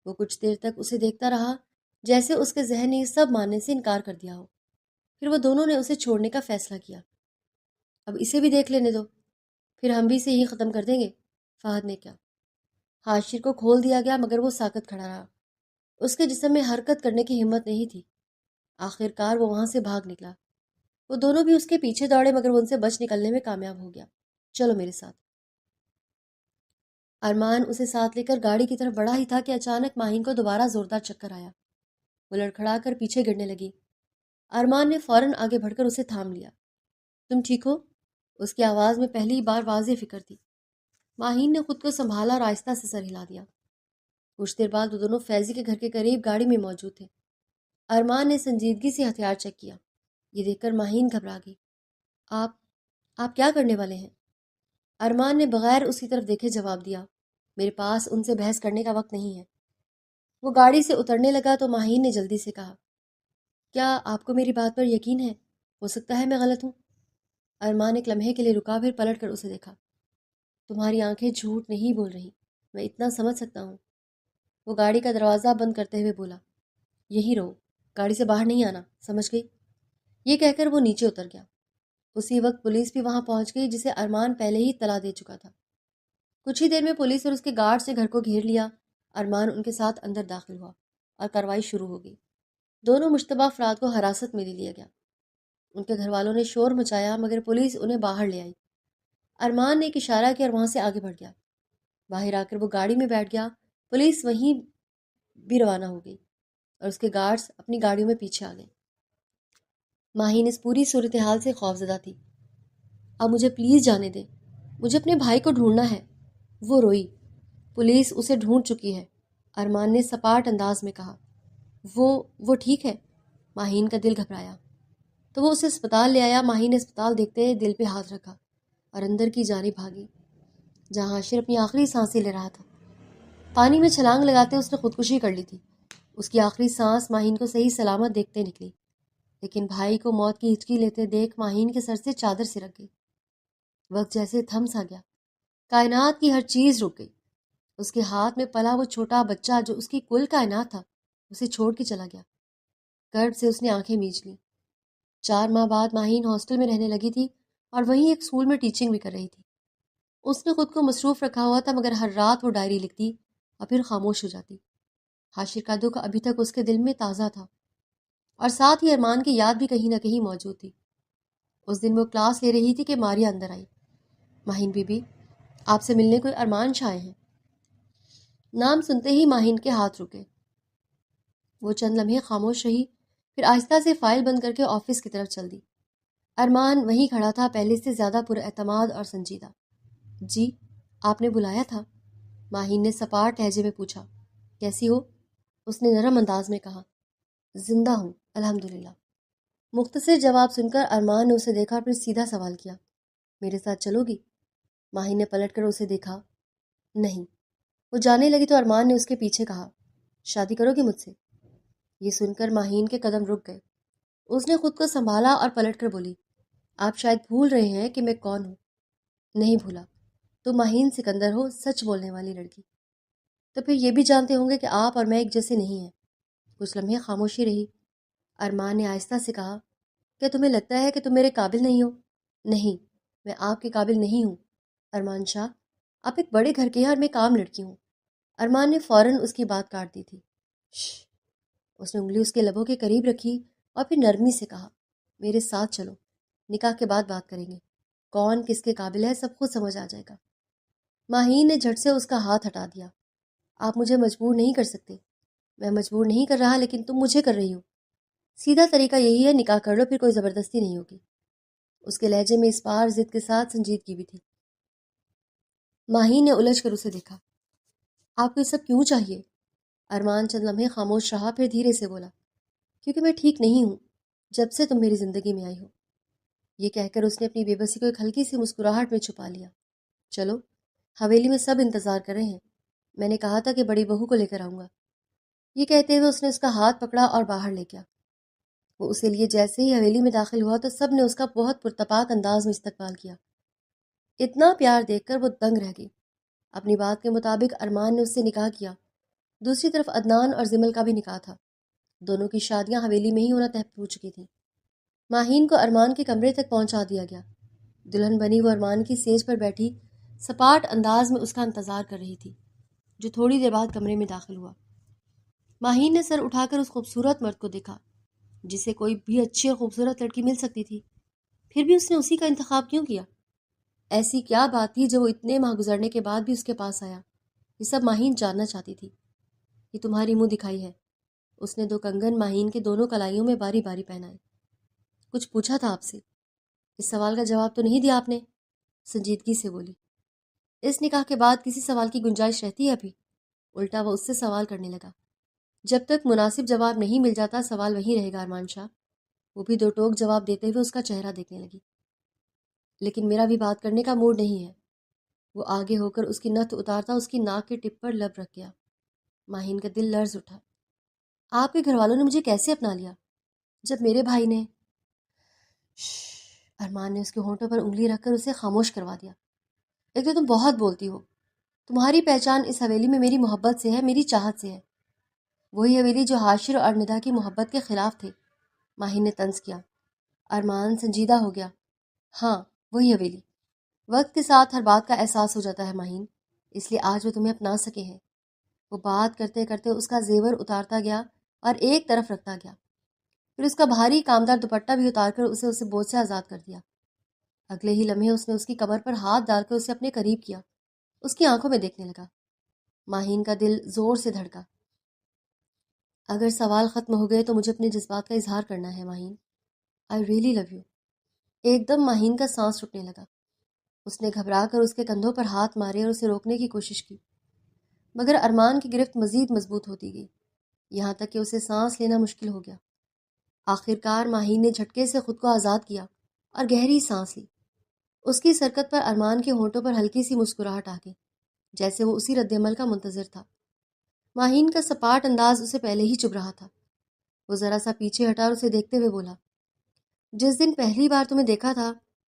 وہ کچھ دیر تک اسے دیکھتا رہا جیسے اس کے ذہن نے یہ سب ماننے سے انکار کر دیا ہو۔ پھر وہ دونوں نے اسے چھوڑنے کا فیصلہ کیا۔ اب اسے بھی دیکھ لینے دو، پھر ہم بھی اسے یہی ختم کر دیں گے، فہد نے کہا۔ حاشر کو کھول دیا گیا مگر وہ ساکت کھڑا رہا۔ اس کے جسم میں حرکت کرنے کی ہمت نہیں تھی۔ آخر کار وہ وہاں سے بھاگ نکلا۔ وہ دونوں بھی اس کے پیچھے دوڑے مگر وہ ان سے بچ نکلنے میں کامیاب ہو گیا۔ چلو میرے ساتھ۔ ارمان اسے ساتھ لے کر گاڑی کی طرف بڑھا ہی تھا کہ اچانک ماہین کو دوبارہ زوردار چکر آیا۔ وہ لڑکھڑا کر پیچھے گرنے لگی۔ ارمان نے فوراً آگے بڑھ کر اسے تھام لیا۔ تم ٹھیک ہو؟ اس کی آواز میں پہلی بار واضح فکر تھی۔ ماہین نے خود کو سنبھالا اور آہستہ سے سر ہلا دیا۔ کچھ دیر بعد وہ دونوں فیضی کے گھر کے قریب گاڑی میں موجود تھے۔ ارمان نے سنجیدگی سے ہتھیار چیک کیا۔ یہ دیکھ کر ماہین گھبرا گئی۔ آپ کیا کرنے والے ہیں؟ ارمان نے بغیر اس کی طرف دیکھے جواب دیا میرے پاس ان سے بحث کرنے کا وقت نہیں ہے۔ وہ گاڑی سے اترنے لگا تو ماہین نے جلدی سے کہا کیا آپ کو میری بات پر یقین ہے؟ ہو سکتا ہے میں غلط ہوں۔ ارمان ایک لمحے کے لیے رکا پھر پلٹ کر اسے دیکھا۔ تمہاری آنکھیں جھوٹ نہیں بول رہی، میں اتنا سمجھ سکتا ہوں۔ وہ گاڑی کا دروازہ بند کرتے ہوئے بولا یہی رہو، گاڑی سے باہر نہیں آنا، سمجھ گئی؟ یہ کہہ کر وہ نیچے اتر گیا۔ اسی وقت پولیس بھی وہاں پہنچ گئی جسے ارمان پہلے ہی اطلاع دے چکا تھا۔ کچھ ہی دیر میں پولیس اور اس کے گارڈز نے گھر کو گھیر لیا۔ ارمان ان کے ساتھ اندر داخل ہوا اور کارروائی شروع ہو گئی۔ دونوں مشتبہ افراد کو حراست میں لے لیا گیا۔ ان کے گھر والوں نے شور مچایا مگر پولیس انہیں باہر لے آئی۔ ارمان نے ایک اشارہ کیا اور وہاں سے آگے بڑھ گیا۔ باہر آ کر وہ گاڑی میں بیٹھ گیا۔ پولیس وہیں بھی روانہ ہو گئی اور اس کے گارڈز اپنی گاڑیوں میں پیچھے آ گئے۔ ماہین اس پوری صورتحال سے خوفزدہ تھی۔ اب مجھے پلیز جانے دیں، مجھے اپنے بھائی کو ڈھونڈنا ہے۔ وہ روئی۔ پولیس اسے ڈھونڈ چکی ہے، ارمان نے سپاٹ انداز میں کہا۔ وہ ٹھیک ہے؟ ماہین کا دل گھبرایا۔ تو وہ اسے اسپتال لے آیا۔ ماہین نے اسپتال دیکھتے دل پہ ہاتھ رکھا اور اندر کی جانب بھاگی جہاں عاشر اپنی آخری سانسیں لے رہا تھا۔ پانی میں چھلانگ لگاتے اس نے خودکشی کر لی تھی۔ اس کی آخری سانس ماہین کو صحیح سلامت دیکھتے نکلی، لیکن بھائی کو موت کی ہچکی لیتے دیکھ ماہین کے سر سے چادر سرک گئی۔ وقت جیسے تھم سا گیا، کائنات کی ہر چیز رک گئی۔ اس کے ہاتھ میں پلا وہ چھوٹا بچہ جو اس کی کل کائنات تھا اسے چھوڑ کے چلا گیا۔ کرب سے اس نے آنکھیں میچ لیں۔ 4 ماہ بعد ماہین ہاسٹل میں رہنے لگی تھی اور وہیں ایک اسکول میں ٹیچنگ بھی کر رہی تھی۔ اس نے خود کو مصروف رکھا ہوا تھا مگر ہر رات وہ ڈائری لکھتی اور پھر خاموش ہو جاتی۔ حاشر کا دکھ ابھی تک اس کے دل میں تازہ تھا اور ساتھ ہی ارمان کی یاد بھی کہیں نہ کہیں موجود تھی۔ اس دن وہ کلاس لے رہی تھی کہ ماریا اندر آئی۔ ماہین بی بی، آپ سے ملنے کوئی ارمان شاہ آئے ہیں۔ نام سنتے ہی ماہین کے ہاتھ رکے۔ وہ چند لمحے خاموش رہی، پھر آہستہ سے فائل بند کر کے آفس کی طرف چل دی۔ ارمان وہیں کھڑا تھا، پہلے سے زیادہ پراعتماد اور سنجیدہ۔ جی، آپ نے بلایا تھا؟ ماہین نے سپاٹ لہجے میں پوچھا۔ کیسی ہو؟ اس نے نرم انداز میں کہا۔ زندہ ہوں الحمدللہ۔ مختصر جواب سن کر ارمان نے اسے دیکھا، پھر سیدھا سوال کیا۔ میرے ساتھ چلو گی؟ ماہین نے پلٹ کر اسے دیکھا۔ نہیں۔ وہ جانے لگی تو ارمان نے اس کے پیچھے کہا، شادی کرو گی مجھ سے؟ یہ سن کر ماہین کے قدم رک گئے۔ اس نے خود کو سنبھالا اور پلٹ کر بولی، آپ شاید بھول رہے ہیں کہ میں کون ہوں۔ نہیں بھولا، تم ماہین سکندر ہو، سچ بولنے والی لڑکی۔ تو پھر یہ بھی جانتے ہوں گے کہ آپ اور میں ایک جیسے نہیں ہیں۔ کچھ لمحے خاموشی رہی۔ ارمان نے آہستہ سے کہا، کیا تمہیں لگتا ہے کہ تم میرے قابل نہیں ہو؟ نہیں، میں آپ کے قابل نہیں ہوں ارمان شاہ۔ آپ ایک بڑے گھر کے ہیں اور میں ایک عام لڑکی ہوں۔ ارمان نے فوراً اس کی بات کاٹ دی تھی۔ شش! اس نے انگلی اس کے لبوں کے قریب رکھی اور پھر نرمی سے کہا، میرے ساتھ چلو، نکاح کے بعد بات کریں گے۔ کون کس کے قابل ہے سب خود سمجھ آ جائے گا۔ ماہین نے جھٹ سے اس کا ہاتھ ہٹا دیا۔ آپ مجھے مجبور نہیں کر سکتے۔ میں مجبور نہیں کر رہا، لیکن تم مجھے کر رہی ہو۔ سیدھا طریقہ یہی ہے، نکاح کر لو، پھر کوئی زبردستی نہیں ہوگی۔ اس کے لہجے میں اس بار ضد کے ساتھ سنجیدگی بھی تھی۔ ماہین نے الجھ کر اسے دیکھا۔ آپ کو یہ سب کیوں چاہیے؟ ارمان چند لمحے خاموش رہا، پھر دھیرے سے بولا، کیونکہ میں ٹھیک نہیں ہوں جب سے تم میری زندگی میں آئی ہو۔ یہ کہہ کر اس نے اپنی بے بسی کو ایک ہلکی سی مسکراہٹ میں چھپا لیا۔ چلو، حویلی میں سب انتظار کر رہے ہیں۔ میں نے کہا تھا کہ بڑی بہو کو لے کر آؤں گا۔ یہ کہتے ہوئے اس نے اس کا ہاتھ پکڑا اور باہر لے گیا۔ وہ اسے لیے جیسے ہی حویلی میں داخل ہوا تو سب نے اس کا بہت پرتپاک انداز میں استقبال کیا۔ اتنا پیار دیکھ کر وہ دنگ رہ گئی۔ اپنی بات کے مطابق ارمان نے اس سے نکاح کیا۔ دوسری طرف عدنان اور زمل کا بھی نکاح تھا۔ دونوں کی شادیاں حویلی میں ہی ہونا طے ہو چکی تھیں۔ ماہین کو ارمان کے کمرے تک پہنچا دیا گیا۔ دلہن بنی وہ ارمان کی سیج پر بیٹھی سپاٹ انداز میں اس کا انتظار کر رہی تھی، جو تھوڑی دیر بعد کمرے میں داخل ہوا۔ ماہین نے سر اٹھا کر اس خوبصورت مرد کو دیکھا جسے کوئی بھی اچھی اور خوبصورت لڑکی مل سکتی تھی، پھر بھی اس نے اسی کا انتخاب کیوں کیا؟ ایسی کیا بات تھی جو وہ اتنے ماہ گزرنے کے بعد بھی اس کے پاس آیا؟ یہ سب ماہین جاننا چاہتی تھی۔ یہ تمہاری منہ دکھائی ہے۔ اس نے 2 کنگن ماہین کے دونوں کلائیوں میں باری باری پہنائے۔ کچھ پوچھا تھا آپ سے؟ اس سوال کا جواب تو نہیں دیا آپ نے؟ سنجیدگی سے بولی۔ اس نکاح کے بعد کسی سوال کی گنجائش رہتی ہے ابھی؟ الٹا وہ اس سے سوال کرنے لگا۔ جب تک مناسب جواب نہیں مل جاتا سوال وہیں رہے گا ارمان شاہ۔ وہ بھی 2 ٹوک جواب دیتے ہوئے اس کا چہرہ دیکھنے لگی۔ لیکن میرا بھی بات کرنے کا موڈ نہیں ہے۔ وہ آگے ہو کر اس کی نتھ اتارتا اس کی ناک کے ٹپ پر لب رکھ گیا۔ ماہین کا دل لرز اٹھا۔ آپ کے گھر والوں نے مجھے کیسے اپنا لیا جب میرے بھائی نے… ارمان نے اس کے ہونٹوں پر انگلی رکھ کر اسے خاموش کروا دیا۔ ایک تو تم بہت بولتی ہو۔ تمہاری پہچان اس حویلی میں میری محبت سے ہے، میری چاہت سے ہے۔ وہی حویلی جو حاشر اور ارندا کی محبت کے خلاف تھے۔ ماہین نے طنز کیا۔ ارمان سنجیدہ ہو گیا۔ ہاں، وہی حویلی۔ وقت کے ساتھ ہر بات کا احساس ہو جاتا ہے ماہین۔ اس لیے آج وہ تمہیں اپنا سکے ہیں۔ وہ بات کرتے کرتے اس کا زیور اتارتا گیا اور ایک طرف رکھتا گیا، پھر اس کا بھاری کامدار دوپٹہ بھی اتار کر اسے بوجھ سے آزاد کر دیا۔ اگلے ہی لمحے اس نے اس کی کمر پر ہاتھ ڈال کر اسے اپنے قریب کیا، اس کی آنکھوں میں دیکھنے لگا۔ ماہین کا دل زور سے دھڑکا۔ اگر سوال ختم ہو گئے تو مجھے اپنے جذبات کا اظہار کرنا ہے Maheen, I really love you. ایک دم ماہین کا سانس رکنے لگا۔ اس نے گھبرا کر اس کے کندھوں پر ہاتھ مارے اور اسے روکنے کی کوشش کی، مگر ارمان کی گرفت مزید مضبوط ہوتی گئی، یہاں تک کہ اسے سانس لینا مشکل ہو گیا۔ آخر کار ماہین نے جھٹکے سے خود کو آزاد کیا اور گہری سانس لی۔ اس کی سرکت پر ارمان کے ہونٹوں پر ہلکی سی مسکراہٹ آ گئی، جیسے وہ اسی رد عمل کا منتظر تھا۔ ماہین کا سپاٹ انداز اسے پہلے ہی چبھ رہا تھا۔ وہ ذرا سا پیچھے ہٹا اور اسے دیکھتے ہوئے بولا، جس دن پہلی بار تمہیں دیکھا تھا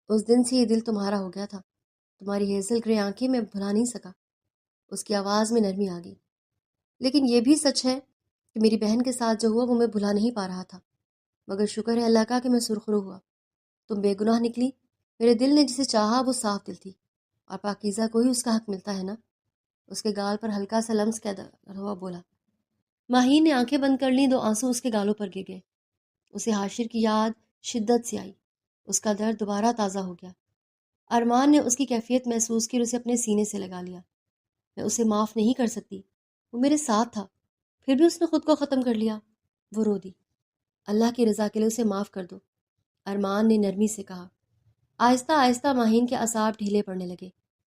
اس دن سے یہ دل تمہارا ہو گیا تھا۔ تمہاری ہیزل گرے آنکھیں میں بھلا نہیں سکا۔ اس کی آواز میں نرمی آ گئی۔ لیکن یہ بھی سچ ہے کہ میری بہن کے ساتھ جو ہوا وہ میں بھلا نہیں پا رہا تھا، مگر شکر ہے اللہ کا کہ میں سرخرو ہوا۔ تم بے گناہ نکلی، میرے دل نے جسے چاہا وہ صاف دل تھی، اور پاکیزہ کو ہی اس کا حق ملتا ہے نا۔ اس کے گال پر ہلکا سا لمس کیا ہوا بولا۔ ماہین نے آنکھیں بند کر لیں، دو آنسو اس کے گالوں پر گر گئے۔ اسے حاشر کی یاد شدت سے آئی، اس کا درد دوبارہ تازہ ہو گیا۔ ارمان نے اس کی کیفیت محسوس کی اور اسے اپنے سینے سے لگا لیا۔ میں اسے معاف نہیں کر سکتی، وہ میرے ساتھ تھا، پھر بھی اس نے خود کو ختم کر لیا۔ وہ رو دی۔ اللہ کی رضا کے لیے اسے معاف کر دو، ارمان نے نرمی سے کہا۔ آہستہ آہستہ ماہین کے اعصاب ڈھیلے پڑنے لگے۔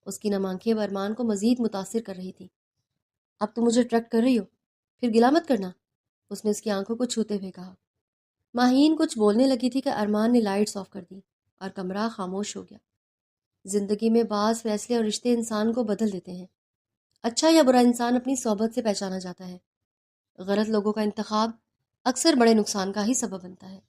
اس کی نم آنکھیں ارمان کو مزید متاثر کر رہی تھیں۔ اب تم مجھے ٹرک کر رہی ہو، پھر گلا مت کرنا، اس نے اس کی آنکھوں کو چھوتے ہوئے کہا۔ ماہین کچھ بولنے لگی تھی کہ ارمان نے لائٹس آف کر دی اور کمرہ خاموش ہو گیا۔ زندگی میں بعض فیصلے اور رشتے انسان کو بدل دیتے ہیں۔ اچھا یا برا انسان اپنی صحبت سے پہچانا جاتا ہے۔ غلط لوگوں کا انتخاب اکثر بڑے نقصان کا ہی سبب بنتا ہے۔